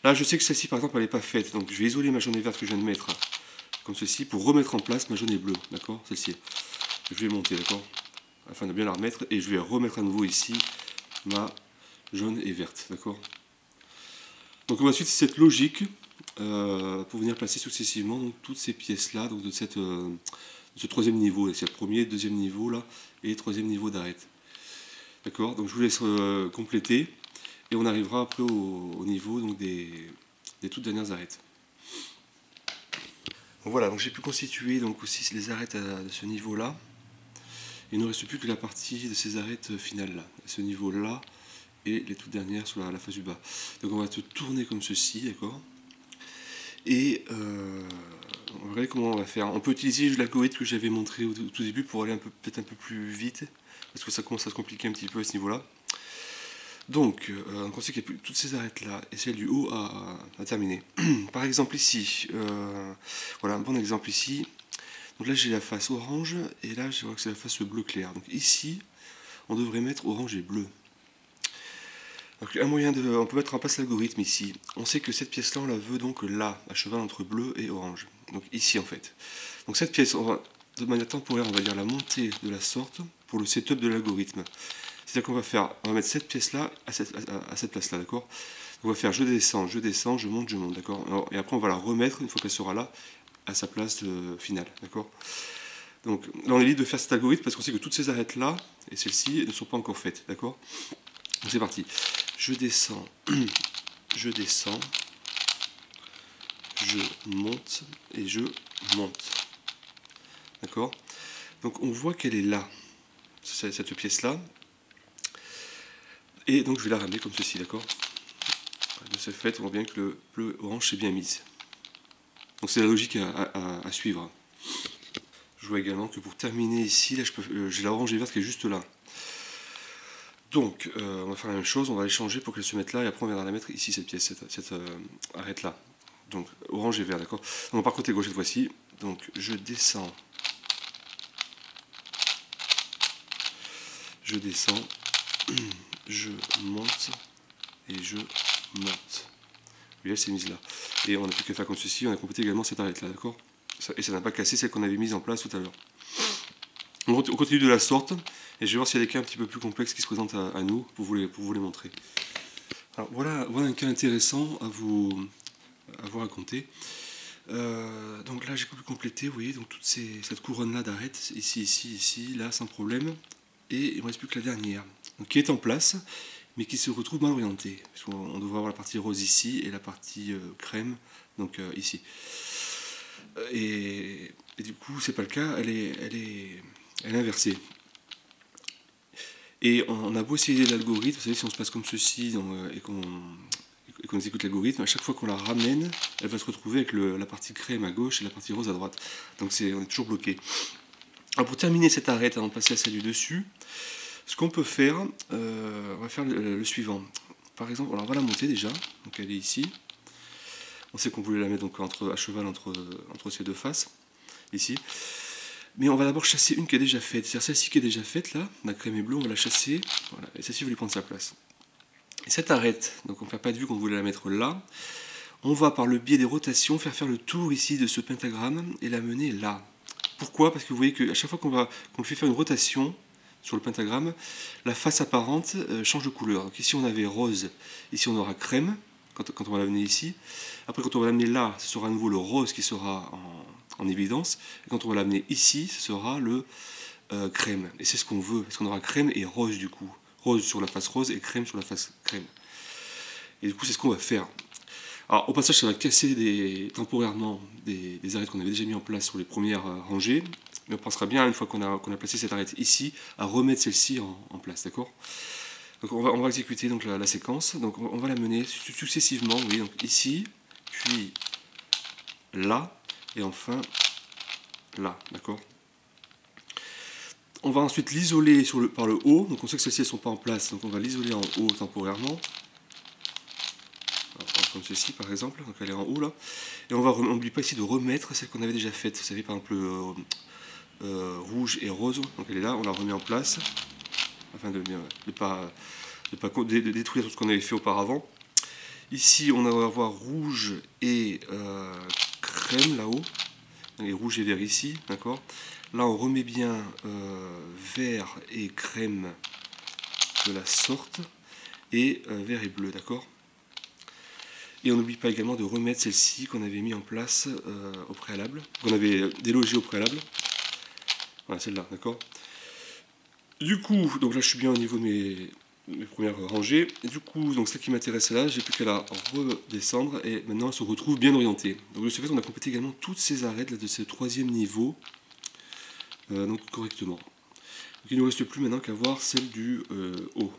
Là, je sais que celle-ci, par exemple, elle n'est pas faite. Donc je vais isoler ma jaune et verte que je viens de mettre, comme ceci, pour remettre en place ma jaune et bleue, d'accord? Celle-ci. Je vais monter, d'accord? Afin de bien la remettre. Et je vais remettre à nouveau ici ma jaune et verte, d'accord? Donc on va suivre cette logique pour venir placer successivement donc, toutes ces pièces-là, donc de ce troisième niveau, c'est le premier, deuxième niveau là, et troisième niveau d'arête. D'accord? Donc je vous laisse compléter, et on arrivera après au niveau donc, des toutes dernières arêtes. Donc, voilà, donc j'ai pu constituer donc aussi les arêtes de ce niveau-là. Il ne reste plus que la partie de ces arêtes finales là, à ce niveau-là, et les toutes dernières sur la face du bas. Donc on va se tourner comme ceci, d'accord? Et on va regarder comment on va faire. On peut utiliser l'algorithme que j'avais montré au tout début pour aller peut-être un peu plus vite, parce que ça commence à se compliquer un petit peu à ce niveau-là. Donc, on sait qu'il y a toutes ces arêtes-là, et celle du haut à terminer. Par exemple ici, voilà un bon exemple ici. Donc là j'ai la face orange, et là je vois que c'est la face bleu clair. Donc ici, on devrait mettre orange et bleu. Donc un moyen on peut mettre en place l'algorithme ici. On sait que cette pièce-là, on la veut donc là, à cheval entre bleu et orange. Donc ici en fait. Donc cette pièce, de manière temporaire, on va dire la monter de la sorte pour le setup de l'algorithme. C'est-à-dire qu'on va mettre cette pièce-là à cette place-là, d'accord? On va faire je descends, je monte, d'accord? Et après on va la remettre, une fois qu'elle sera là, à sa place finale, d'accord? Donc là on est libre de faire cet algorithme parce qu'on sait que toutes ces arêtes-là, et celles-ci, ne sont pas encore faites, d'accord? Donc c'est parti. Je descends, je monte et je monte. D'accord? Donc on voit qu'elle est là, cette pièce-là. Et donc je vais la ramener comme ceci, d'accord? De ce fait, on voit bien que le bleu orange s'est bien mise. Donc c'est la logique à suivre. Je vois également que pour terminer ici, là j'ai la orange et verte qui est juste là. Donc, on va faire la même chose, on va les changer pour qu'elles se mettent là, et après on viendra la mettre ici, cette pièce, cette arête là. Donc, orange et vert, d'accord? Donc, par côté gauche cette fois-ci, donc je descends, je monte, et je monte. Et là, c'est mise là. Et on n'a plus qu'à faire comme ceci, on a complété également cette arête là, d'accord? Et ça n'a pas cassé celle qu'on avait mise en place tout à l'heure. On continue de la sorte, et je vais voir s'il y a des cas un petit peu plus complexes qui se présentent à nous pour vous les montrer. Alors voilà un cas intéressant à vous raconter. Donc là j'ai complété, vous voyez, donc cette couronne là d'arête, ici, là, sans problème. Et il ne me reste plus que la dernière, donc, qui est en place, mais qui se retrouve mal orientée. Parce qu'on devrait avoir la partie rose ici et la partie crème, donc ici. Et du coup, c'est pas le cas, elle est inversée. Et on a beau essayer l'algorithme, vous savez, si on se passe comme ceci et qu'on exécute l'algorithme, à chaque fois qu'on la ramène, elle va se retrouver avec la partie crème à gauche et la partie rose à droite. Donc on est toujours bloqué. Alors pour terminer cette arête, avant de passer à celle du dessus, ce qu'on peut faire, on va faire le suivant. Par exemple, alors on va la monter déjà, donc elle est ici. On sait qu'on voulait la mettre donc à cheval entre ces deux faces, ici. Mais on va d'abord chasser une qui est déjà faite. C'est-à-dire celle-ci qui est déjà faite, là, la crème et bleue, on va la chasser. Voilà, et celle-ci va lui prendre sa place. Et cette arête, donc on ne fait pas de vue qu'on voulait la mettre là, on va par le biais des rotations faire le tour ici de ce pentagramme et la mener là. Pourquoi? Parce que vous voyez qu'à chaque fois qu'on fait faire une rotation sur le pentagramme, la face apparente change de couleur. Donc ici on avait rose, ici on aura crème, quand on va l'amener ici. Après, quand on va l'amener là, ce sera à nouveau le rose qui sera en évidence. Et quand on va l'amener ici, ce sera le crème. Et c'est ce qu'on veut, parce qu'on aura crème et rose du coup. Rose sur la face rose et crème sur la face crème. Et du coup, c'est ce qu'on va faire. Alors, au passage, ça va casser temporairement des arêtes qu'on avait déjà mis en place sur les premières rangées. Mais on pensera bien, une fois qu'on a placé cette arête ici, à remettre celle-ci en place, d'accord? Donc on va exécuter donc la séquence. Donc on va la mener successivement, oui, donc ici, puis là, et enfin là, d'accord? On va ensuite l'isoler par le haut. Donc on sait que celles-ci ne sont pas en place, donc on va l'isoler en haut temporairement. Alors, comme ceci par exemple, donc elle est en haut là. Et on n'oublie pas ici de remettre celle qu'on avait déjà faite. Vous savez, par exemple, rouge et rose. Donc elle est là, on la remet en place, afin de ne pas détruire tout ce qu'on avait fait auparavant. Ici, on va avoir rouge et crème là-haut, et rouge et vert ici, d'accord. Là, on remet bien vert et crème de la sorte, et vert et bleu, d'accord. Et on n'oublie pas également de remettre celle-ci qu'on avait mis en place au préalable, qu'on avait délogée au préalable. Voilà, celle-là, d'accord. Du coup, donc là, je suis bien au niveau de mes premières rangées. Et du coup, donc celle qui m'intéresse là, j'ai plus qu'à la redescendre et maintenant elle se retrouve bien orientée. Donc de ce fait, on a complété également toutes ces arêtes là, de ce troisième niveau donc correctement. Donc il ne nous reste plus maintenant qu'à voir celle du haut.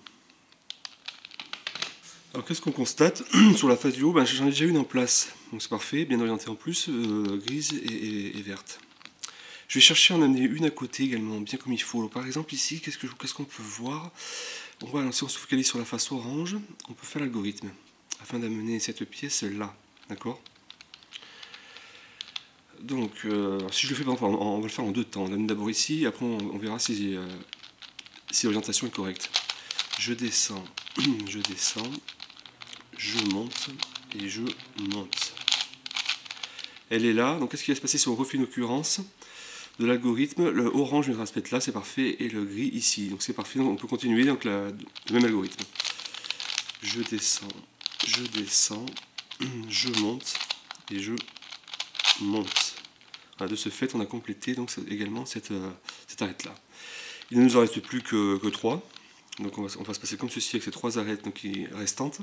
Alors qu'est-ce qu'on constate sur la face du haut? J'en ai déjà une en place, donc c'est parfait, bien orientée en plus, grise et verte. Je vais chercher à en amener une à côté également, bien comme il faut. Alors, par exemple ici, qu'est-ce qu'on peut voir? Voilà, si on se focalise sur la face orange, on peut faire l'algorithme afin d'amener cette pièce là, d'accord? Donc, si je le fais par exemple, on va le faire en deux temps. On l'amène d'abord ici, et après on verra si l'orientation est correcte. Je descends, je descends, je monte et je monte. Elle est là, donc qu'est-ce qui va se passer si on refait une occurrence de l'algorithme? Le orange viendra se mettre là, c'est parfait, et le gris ici, donc c'est parfait, donc on peut continuer donc le même algorithme. Je descends, je monte et je monte. Voilà, de ce fait, on a complété donc également cette arête là. Il ne nous en reste plus que 3, donc on va se passer comme ceci avec ces 3 arêtes donc, restantes.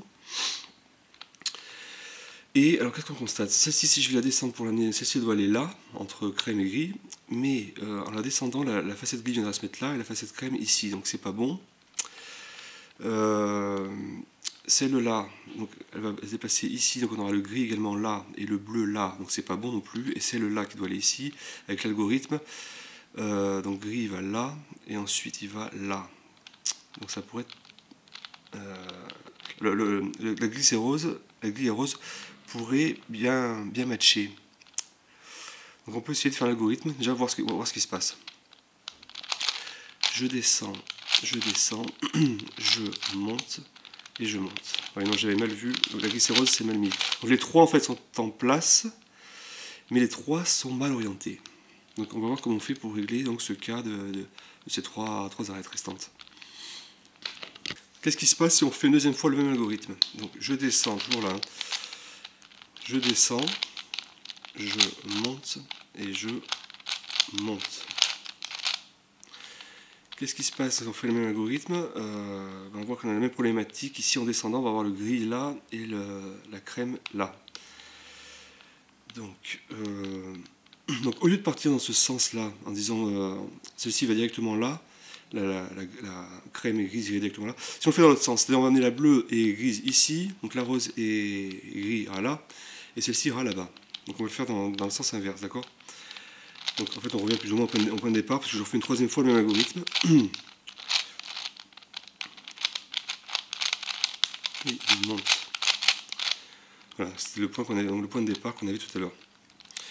Et alors qu'est-ce qu'on constate? Celle-ci, si je vais la descendre pour l'amener, celle-ci doit aller là, entre crème et gris, mais en la descendant, la facette gris viendra se mettre là et la facette crème ici, donc c'est pas bon. Celle-là, donc elle va se déplacer ici, donc on aura le gris également là et le bleu là, donc c'est pas bon non plus. Et celle-là qui doit aller ici avec l'algorithme, donc gris il va là et ensuite il va là. Donc ça pourrait être la gris et rose pourrait bien matcher. Donc on peut essayer de faire l'algorithme, déjà voir ce qui se passe. Je descends, je monte et je monte. Ouais, non, j'avais mal vu, donc la gris et rose c'est mal mis. Donc les 3 en fait sont en place, mais les 3 sont mal orientés. Donc on va voir comment on fait pour régler donc, ce cas de ces 3 arêtes restantes. Qu'est-ce qui se passe si on fait une deuxième fois le même algorithme? Donc je descends, toujours là, je descends, je monte et je monte. Qu'est-ce qui se passe si on fait le même algorithme? On voit qu'on a la même problématique. Ici en descendant, on va avoir le gris là et la crème là. Donc au lieu de partir dans ce sens-là, en disant celle-ci va directement là, la crème et grise irait directement là. Si on le fait dans l'autre sens, c'est-à-dire on va amener la bleue et grise ici, donc la rose et gris ira là, et celle-ci ira là-bas. Donc on va le faire dans le sens inverse, d'accord? Donc en fait on revient plus ou moins au point de départ, parce que je refais une troisième fois le même algorithme. Et il monte. Voilà, c'était le point de départ qu'on avait tout à l'heure.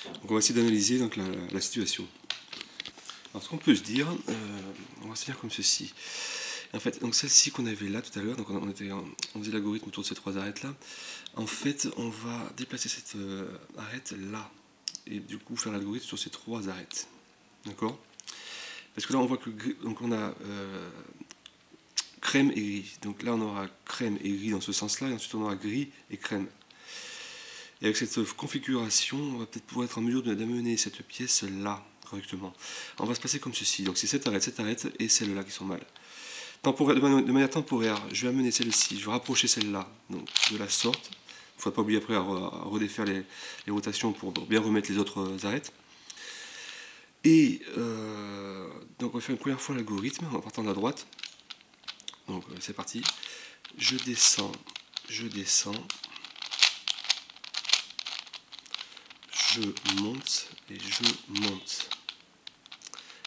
Donc on va essayer d'analyser donc la situation. Alors ce qu'on peut se dire, on va se dire comme ceci. En fait, donc celle-ci qu'on avait là tout à l'heure, donc on faisait l'algorithme autour de ces 3 arêtes là. En fait, on va déplacer cette arête là et du coup faire l'algorithme sur ces 3 arêtes. D'accord? Parce que là on voit que donc on a crème et gris. Donc là on aura crème et gris dans ce sens-là, et ensuite on aura gris et crème. Et avec cette configuration, on va peut-être pouvoir être en mesure d'amener cette pièce là correctement. On va se passer comme ceci. Donc c'est cette arête et celle-là qui sont mal. De manière temporaire, je vais amener celle-ci, je vais rapprocher celle-là, donc de la sorte. Il ne faut pas oublier après à redéfaire les rotations pour bien remettre les autres arêtes. Et donc on va faire une première fois l'algorithme en partant de la droite. Donc c'est parti. Je descends, je monte et je monte.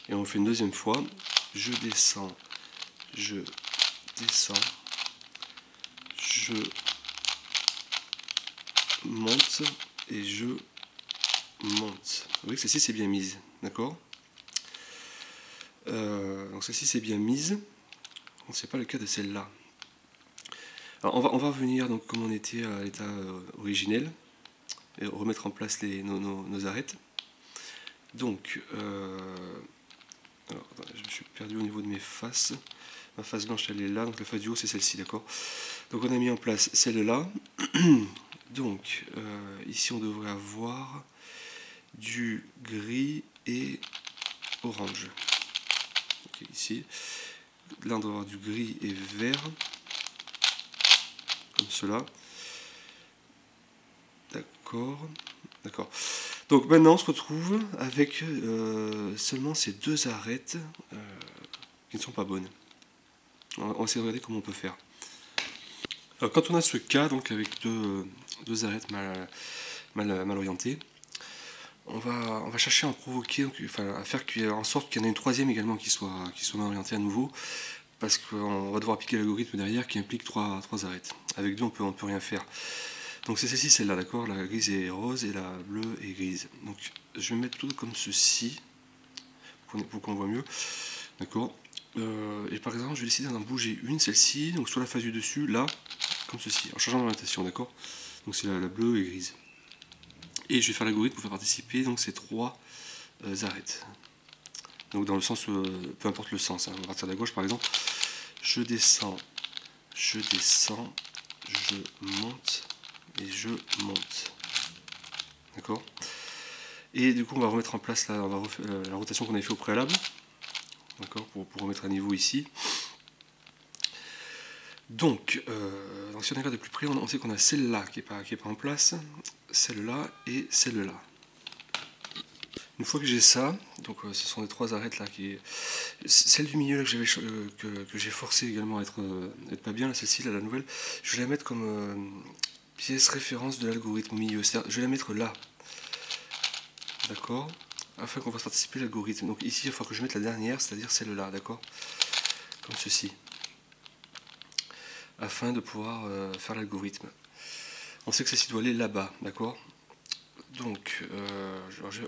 Et on fait une deuxième fois. Je descends, je monte et je monte. Vous voyez que celle-ci c'est bien mise, d'accord? Donc celle-ci c'est bien mise. C'est pas le cas de celle-là. Alors on va revenir donc comme on était à l'état originel et remettre en place nos arêtes. Donc alors, je me suis perdu au niveau de mes faces. Ma face blanche elle est là, donc la face du haut c'est celle-ci, d'accord? Donc on a mis en place celle-là. Donc ici on devrait avoir du gris et orange. Okay, ici, là on doit avoir du gris et vert, comme cela. D'accord, d'accord. Donc maintenant on se retrouve avec seulement ces deux arêtes qui ne sont pas bonnes. On va essayer de regarder comment on peut faire. Alors, quand on a ce cas, donc avec deux arêtes mal orientées, on va chercher à en provoquer, donc, enfin, à faire en sorte qu'il y en ait une troisième également qui soit mal orientée à nouveau, parce qu'on va devoir appliquer l'algorithme derrière qui implique trois arêtes. Avec deux, on peut rien faire. Donc c'est celle-ci, celle-là, d'accord? La grise est rose et la bleue est grise. Donc je vais mettre tout comme ceci, pour qu'on voit mieux, d'accord? Et par exemple, je vais décider d'en bouger une, celle-ci, donc sur la face du dessus, là, comme ceci, en changeant d'orientation, d'accord? Donc c'est la bleue et grise. Et je vais faire l'algorithme pour faire participer donc ces trois arêtes. Donc dans le sens, peu importe le sens, hein, on va partir de la gauche par exemple. Je descends, je monte et je monte. D'accord? Et du coup on va remettre en place la rotation qu'on avait fait au préalable. D'accord, pour remettre à niveau ici. Donc si on regarde de plus près, on sait qu'on a celle-là qui n'est pas en place, celle-là et celle-là. Une fois que j'ai ça, donc ce sont les trois arêtes là celle du milieu là, que j'ai forcé également à être pas bien, celle-ci, la nouvelle, je vais la mettre comme pièce référence de l'algorithme au milieu, c'est-à-dire je vais la mettre là. D'accord? Afin qu'on fasse participer l'algorithme. Donc ici, il faut que je mette la dernière, c'est-à-dire celle-là, d'accord? Comme ceci. Afin de pouvoir faire l'algorithme. On sait que celle-ci doit aller là-bas, d'accord? Donc,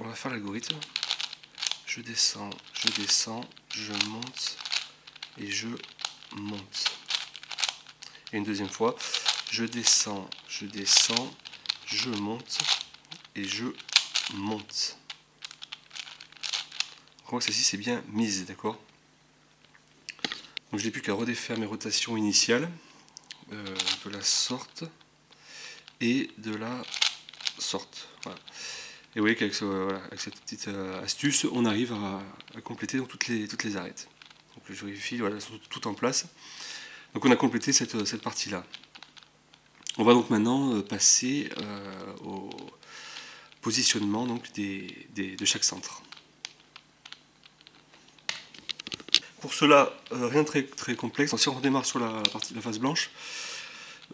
on va faire l'algorithme. Je descends, je monte et je monte. Et une deuxième fois, je descends, je monte et je monte. Donc celle-ci c'est bien mise, d'accord? Donc je n'ai plus qu'à redéfaire mes rotations initiales de la sorte et de la sorte. Voilà. Et vous voyez qu'avec avec cette petite astuce, on arrive à compléter donc, toutes les arêtes. Donc je vérifie, voilà, elles sont toutes en place. Donc on a complété cette partie-là. On va donc maintenant passer au positionnement donc, de chaque centre. Pour cela, rien de très complexe. Donc, si on redémarre sur la face blanche,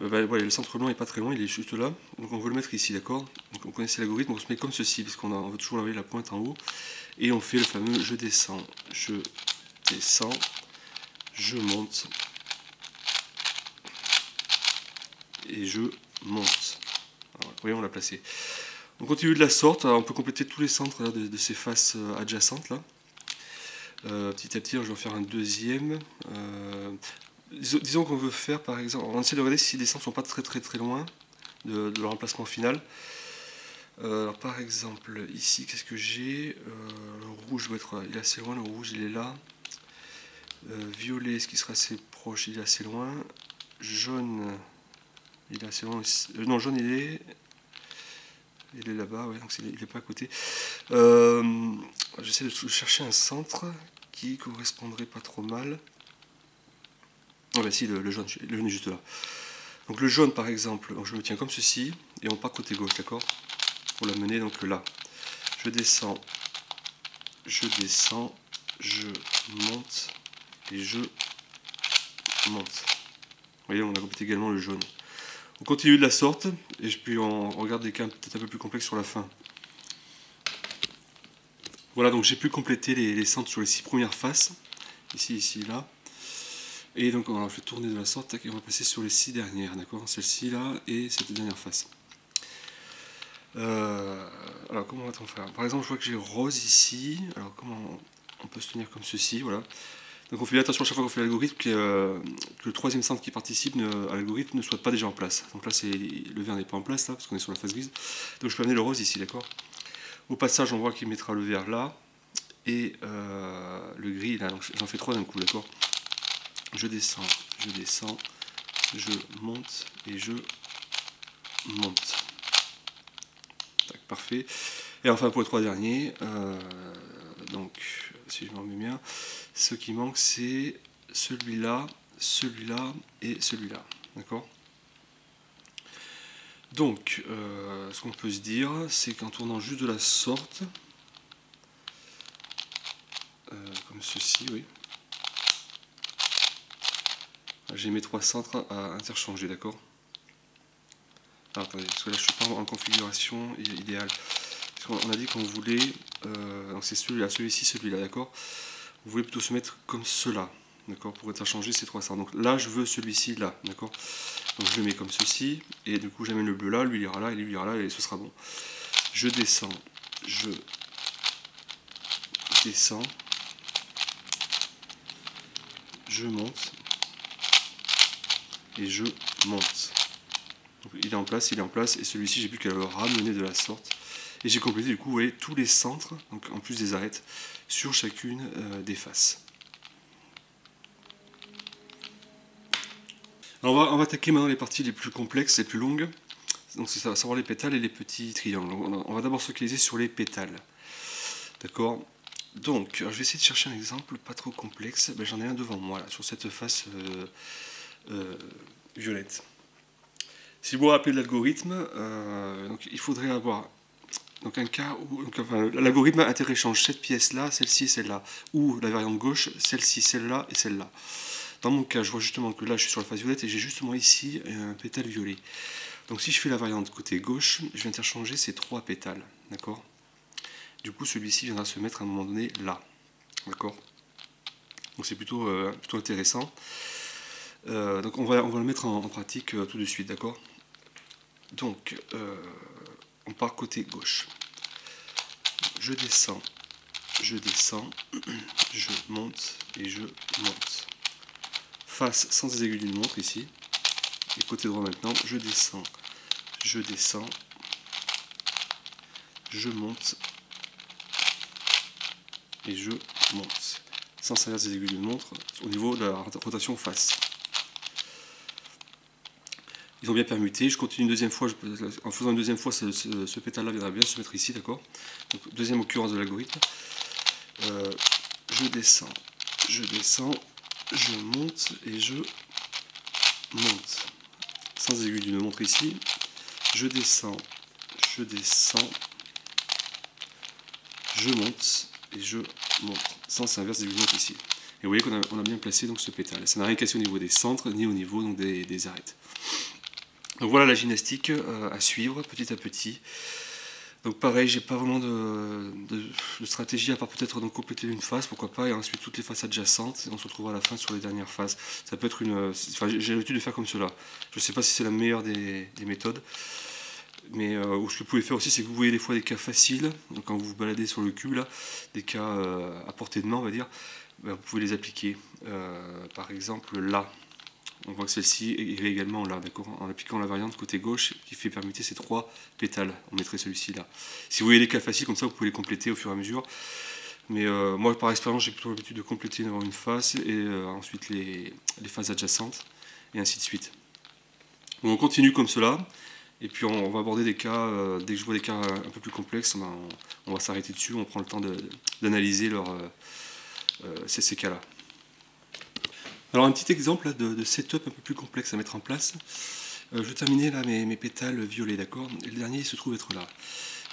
ouais, le centre blanc n'est pas très loin, il est juste là. Donc on veut le mettre ici, d'accord? Donc on connaissait l'algorithme, on se met comme ceci, puisqu'on veut toujours enlever la pointe en haut. Et on fait le fameux je descends, je monte et je monte. Alors, vous voyez, on l'a placé. On continue de la sorte, alors on peut compléter tous les centres là, de ces faces adjacentes là. Petit à petit, je vais en faire un deuxième. Disons qu'on veut faire par exemple, on essaie de regarder si les centres ne sont pas très loin de leur emplacement final. Alors, par exemple, ici, qu'est-ce que j'ai? Le rouge doit être, il est assez loin, le rouge il est là. Violet, ce qui sera assez proche, il est assez loin. Jaune, il est assez loin aussi. Non, jaune, il est là-bas, ouais, donc il n'est pas à côté. J'essaie de chercher un centre qui correspondrait pas trop mal. Ah bah si, le jaune est juste là. Donc le jaune par exemple, donc je me tiens comme ceci, et on part côté gauche, d'accord? Pour la mener donc là. Je descends, je monte, et je monte. Vous voyez, on a complété également le jaune. On continue de la sorte, et puis on regarde des cas peut-être un peu plus complexes sur la fin. Voilà, donc j'ai pu compléter les centres sur les 6 premières faces, ici, ici, là. Et donc alors, je vais tourner de la sorte, et on va passer sur les 6 dernières, d'accord? Celle-ci là, et cette dernière face. Alors comment va-t-on faire? Par exemple, je vois que j'ai rose ici, alors comment on peut se tenir comme ceci, voilà. Donc on fait attention à chaque fois qu'on fait l'algorithme que le troisième centre qui participe à l'algorithme ne soit pas déjà en place. Donc là, le vert n'est pas en place, là, parce qu'on est sur la face grise. Donc je peux amener le rose ici, d'accord? Au passage, on voit qu'il mettra le vert là, et le gris là. Donc j'en fais 3 d'un coup, d'accord? Je descends, je monte, et je monte. Tac, parfait. Et enfin, pour les 3 derniers, donc, si je m'en remets bien, ce qui manque, c'est celui-là, celui-là et celui-là. D'accord? Donc, ce qu'on peut se dire, c'est qu'en tournant juste de la sorte, comme ceci, oui, j'ai mes 3 centres à interchanger, d'accord? Alors, attendez, parce que là, je suis pas en configuration idéale. On a dit qu'on voulait, donc c'est celui-là, celui-ci, celui-là, d'accord? Vous voulez plutôt se mettre comme cela, d'accord, pour interchanger ces 300. Donc là, je veux celui-ci là, d'accord. Donc je le mets comme ceci, et du coup j'amène le bleu là, lui il ira là, et lui il ira là, et ce sera bon. Je descends, je descends, je monte, et je monte. Donc, il est en place, et celui-ci j'ai plus qu'à le ramener de la sorte. Et j'ai complété du coup, vous voyez, tous les centres, donc en plus des arêtes, sur chacune des faces. Alors on va attaquer maintenant les parties les plus complexes, les plus longues. Donc c'est ça, savoir les pétales et les petits triangles. On va d'abord se focaliser sur les pétales. D'accord? Donc, je vais essayer de chercher un exemple pas trop complexe. Ben, j'en ai un devant moi, là, sur cette face violette. Si vous vous rappelez de l'algorithme, donc il faudrait avoir donc un cas où enfin, l'algorithme interéchange cette pièce-là, celle-ci et celle-là, ou la variante gauche, celle-ci, celle-là et celle-là. Dans mon cas, je vois justement que là, je suis sur la face violette et j'ai justement ici un pétale violet. Donc si je fais la variante côté gauche, je vais interchanger ces 3 pétales, d'accord? Du coup, celui-ci viendra se mettre à un moment donné là, d'accord? Donc c'est plutôt intéressant. Donc on va le mettre en pratique tout de suite, d'accord? Donc, on part côté gauche. Je descends, je monte et je monte. Face sans aiguille d'une montre ici. Et côté droit maintenant, je descends, je monte et je monte. Sans servir des aiguilles d'une montre au niveau de la rotation face. Ils ont bien permuté, je continue une deuxième fois, en faisant une deuxième fois, ce pétale-là viendra bien se mettre ici, d'accord? Donc, deuxième occurrence de l'algorithme. Je descends, je monte et je monte. Sans aiguille d'une montre ici. Je descends, je monte et je monte. Sens inverse d'aiguille d'une montre ici. Et vous voyez qu'on a bien placé donc, ce pétale. Ça n'a rien cassé au niveau des centres, ni au niveau donc, des arêtes. Donc voilà la gymnastique à suivre petit à petit. Donc pareil, j'ai pas vraiment de stratégie à part peut-être donc compléter une phase, pourquoi pas, et ensuite toutes les faces adjacentes, et on se retrouvera à la fin sur les dernières phases. Ça peut être enfin, j'ai l'habitude de faire comme cela. Je ne sais pas si c'est la meilleure des méthodes, mais ce que vous pouvez faire aussi, c'est que vous voyez des fois des cas faciles, donc quand vous vous baladez sur le cube, là, des cas à portée de main, on va dire, ben, vous pouvez les appliquer. Par exemple là. On voit que celle-ci est également là, d'accord, en appliquant la variante côté gauche qui fait permuter ces 3 pétales. On mettrait celui-ci là. Si vous voyez les cas faciles comme ça, vous pouvez les compléter au fur et à mesure. Mais moi, par expérience, j'ai plutôt l'habitude de compléter dans une face et ensuite les faces adjacentes, et ainsi de suite. Donc on continue comme cela, et puis on va aborder des cas, dès que je vois des cas un peu plus complexes, ben, on va s'arrêter dessus, on prend le temps d'analyser ces cas-là. Alors un petit exemple là, de setup un peu plus complexe à mettre en place. Je terminais là mes pétales violets, d'accord? Et le dernier il se trouve être là.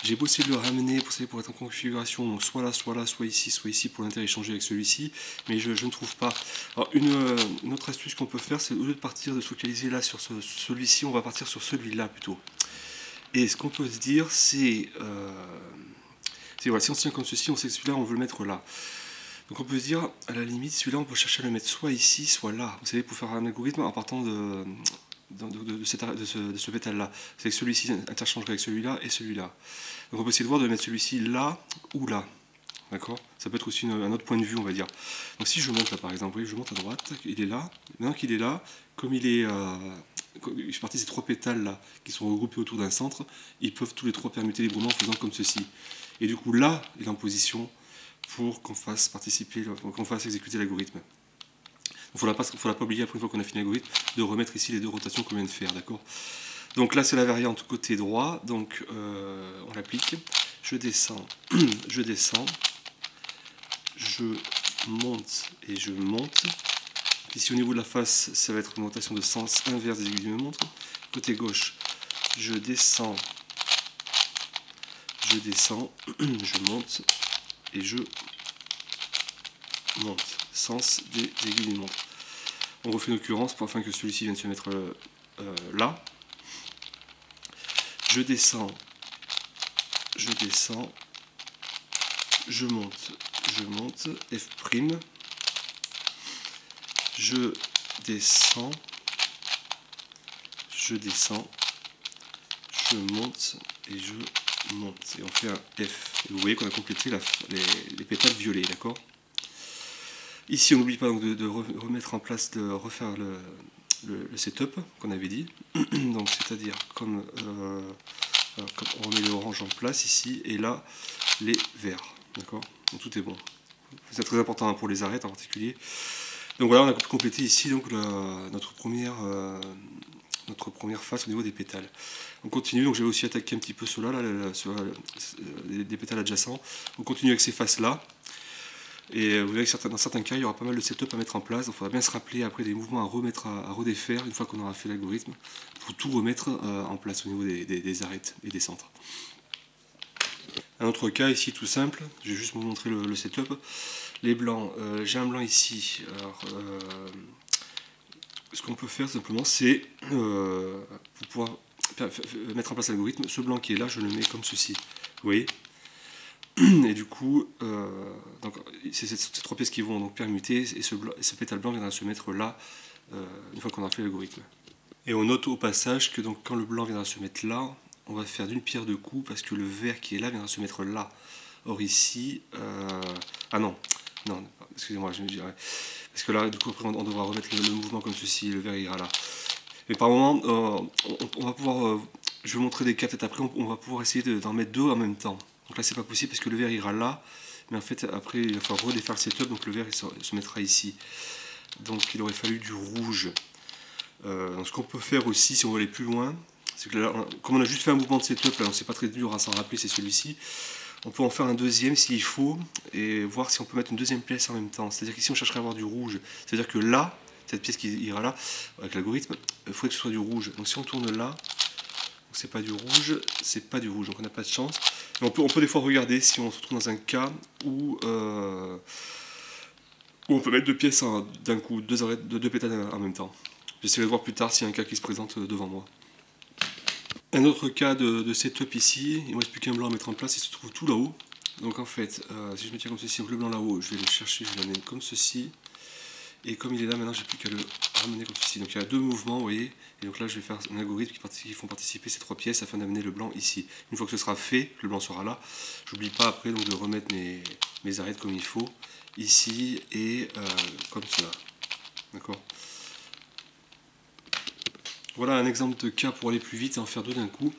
J'ai beau essayer de le ramener pour être en configuration, donc soit là, soit ici pour l'interéchanger avec celui-ci, mais je ne trouve pas. Alors une autre astuce qu'on peut faire, c'est au lieu de partir de se focaliser là sur celui-ci, on va partir sur celui-là plutôt. Et ce qu'on peut se dire, c'est voilà, si on tient comme ceci, on sait que celui-là, on veut le mettre là. Donc on peut se dire, à la limite, celui-là, on peut chercher à le mettre soit ici, soit là. Vous savez, pour faire un algorithme en partant de ce pétale-là. C'est que celui-ci interchangerait avec celui-là et celui-là. Donc on peut essayer de voir de mettre celui-ci là ou là. D'accord? Ça peut être aussi un autre point de vue, on va dire. Donc si je monte là par exemple, vous voyez, je monte à droite, il est là. Maintenant qu'il est là, comme il est... je suis parti de ces trois pétales là, qui sont regroupés autour d'un centre, ils peuvent tous les trois permuter librement en faisant comme ceci. Et du coup là, il est en position pour qu'on fasse participer, qu'on fasse exécuter l'algorithme. Il ne faut pas oublier, après une fois qu'on a fini l'algorithme, de remettre ici les deux rotations qu'on vient de faire, d'accord? Donc là, c'est la variante côté droit, donc on l'applique. Je descends, je descends, je monte et je monte. Ici, au niveau de la face, ça va être une rotation de sens inverse des aiguilles d'une montre. Côté gauche, je descends, je monte et je monte. Sens des aiguilles d'une montre. On refait une occurrence afin que celui-ci vienne se mettre là. Je descends, je monte, F', je descends, je monte et je monte. Et on fait un F. Et vous voyez qu'on a complété les pétales violets, d'accord? Ici, on n'oublie pas donc de remettre en place, de refaire le setup qu'on avait dit. Donc, c'est-à-dire comme on met l'orange en place ici, et là, les verts. D'accord? Donc tout est bon. C'est très important pour les arêtes en particulier. Donc voilà, on a complété ici donc, notre première face au niveau des pétales. On continue, donc j'avais aussi attaqué un petit peu cela, des pétales adjacents. On continue avec ces faces-là. Et vous verrez que dans certains cas, il y aura pas mal de setup à mettre en place. Donc il faudra bien se rappeler après des mouvements à redéfaire une fois qu'on aura fait l'algorithme, pour tout remettre en place au niveau des arêtes et des centres. Un autre cas ici tout simple, je vais juste vous montrer le setup. Les blancs, j'ai un blanc ici. Alors, ce qu'on peut faire simplement, c'est pour pouvoir mettre en place l'algorithme, ce blanc qui est là, je le mets comme ceci. Vous voyez? Et du coup, c'est ces trois pièces qui vont donc permuter, et ce pétale blanc viendra se mettre là une fois qu'on a fait l'algorithme. Et on note au passage que donc, quand le blanc viendra se mettre là, on va faire d'une pierre deux coups parce que le vert qui est là viendra se mettre là. Or ici, ah non, excusez-moi, je me dirais. Parce que là, du coup, après, on devra remettre le mouvement comme ceci, le vert ira là. Mais par moment, on va pouvoir, je vais vous montrer des cas peut-être après, on va pouvoir essayer d'en mettre deux en même temps. Donc là, c'est pas possible parce que le vert ira là, mais en fait, après, il va falloir redéfaire le setup, donc le vert il se mettra ici. Donc il aurait fallu du rouge. Donc, ce qu'on peut faire aussi, si on veut aller plus loin, c'est que là, comme on a juste fait un mouvement de setup, là, c'est pas très dur à s'en rappeler, c'est celui-ci. On peut en faire un deuxième s'il faut, et voir si on peut mettre une deuxième pièce en même temps. C'est-à-dire qu'ici, on chercherait à avoir du rouge. C'est-à-dire que là, cette pièce qui ira là, avec l'algorithme, il faudrait que ce soit du rouge. Donc si on tourne là, c'est pas du rouge, donc on n'a pas de chance. Mais on peut des fois regarder si on se retrouve dans un cas où on peut mettre deux pièces d'un coup, deux pétales en même temps. J'essaierai de voir plus tard s'il y a un cas qui se présente devant moi. Un autre cas de setup ici, il ne me reste plus qu'un blanc à mettre en place, il se trouve tout là-haut. Donc en fait, si je me tiens comme ceci, donc le blanc là-haut, je vais le chercher, je vais l'amener comme ceci. Et comme il est là, maintenant, j'ai plus qu'à le ramener comme ceci. Donc il y a deux mouvements, vous voyez. Et donc là, je vais faire un algorithme qui font participer ces trois pièces afin d'amener le blanc ici. Une fois que ce sera fait, que le blanc sera là, j'oublie pas après donc, de remettre mes arêtes comme il faut, ici et comme cela. D'accord? Voilà un exemple de cas pour aller plus vite et en faire deux d'un coup.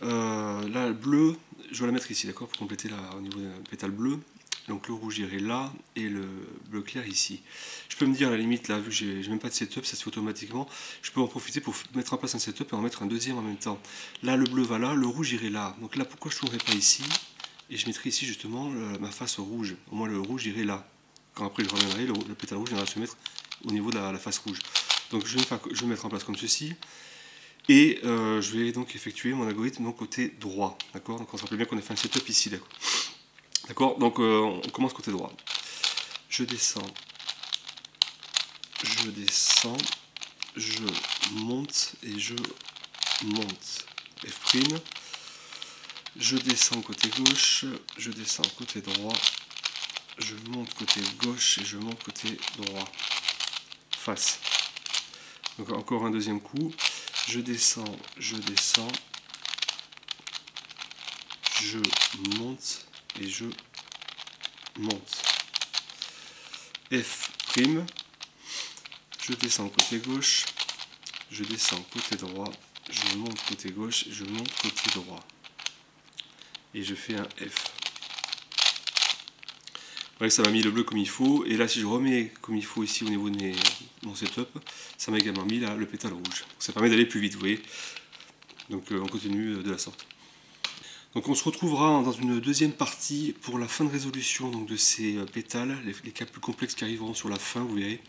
Là, le bleu, je vais la mettre ici, d'accord, pour compléter au niveau d'un pétale bleu. Donc le rouge irait là et le bleu clair ici. Je peux me dire à la limite, là, vu que j'ai même pas de setup, ça se fait automatiquement, je peux en profiter pour mettre en place un setup et en mettre un deuxième en même temps. Là, le bleu va là, le rouge irait là. Donc là, pourquoi je ne tournerais pas ici et je mettrai ici justement ma face rouge. Au moins le rouge irait là. Quand après je reviendrai, le pétale rouge viendra se mettre au niveau de la face rouge. Donc je vais mettre en place comme ceci. Et je vais donc effectuer mon algorithme donc côté droit. D'accord. Donc on se rappelle bien qu'on a fait un setup ici. D'accord. Donc on commence côté droit. Je descends, je monte et je monte. F'. Je descends côté gauche, je descends côté droit, je monte côté gauche et je monte côté droit. Face. Donc encore un deuxième coup. Je descends, je monte et je monte. F'. Je descends côté gauche, je descends côté droit, je monte côté gauche, je monte côté droit. Et je fais un F. Vous voyez, ça m'a mis le bleu comme il faut. Et là, si je remets comme il faut ici au niveau de mon setup, ça m'a également mis là le pétale rouge. Ça permet d'aller plus vite, vous voyez. Donc on continue de la sorte. Donc on se retrouvera dans une deuxième partie pour la fin de résolution donc, de ces pétales, les cas plus complexes qui arriveront sur la fin, vous verrez.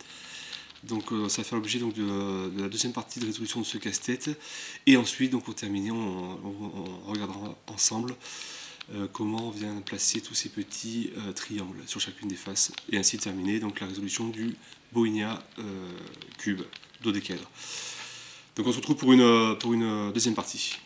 Donc ça va faire l'objet de la deuxième partie de résolution de ce casse-tête. Et ensuite, donc, pour terminer, on regardera ensemble comment on vient placer tous ces petits triangles sur chacune des faces. Et ainsi terminer donc, la résolution du Boinia cube dodécaèdre. Donc on se retrouve pour une deuxième partie.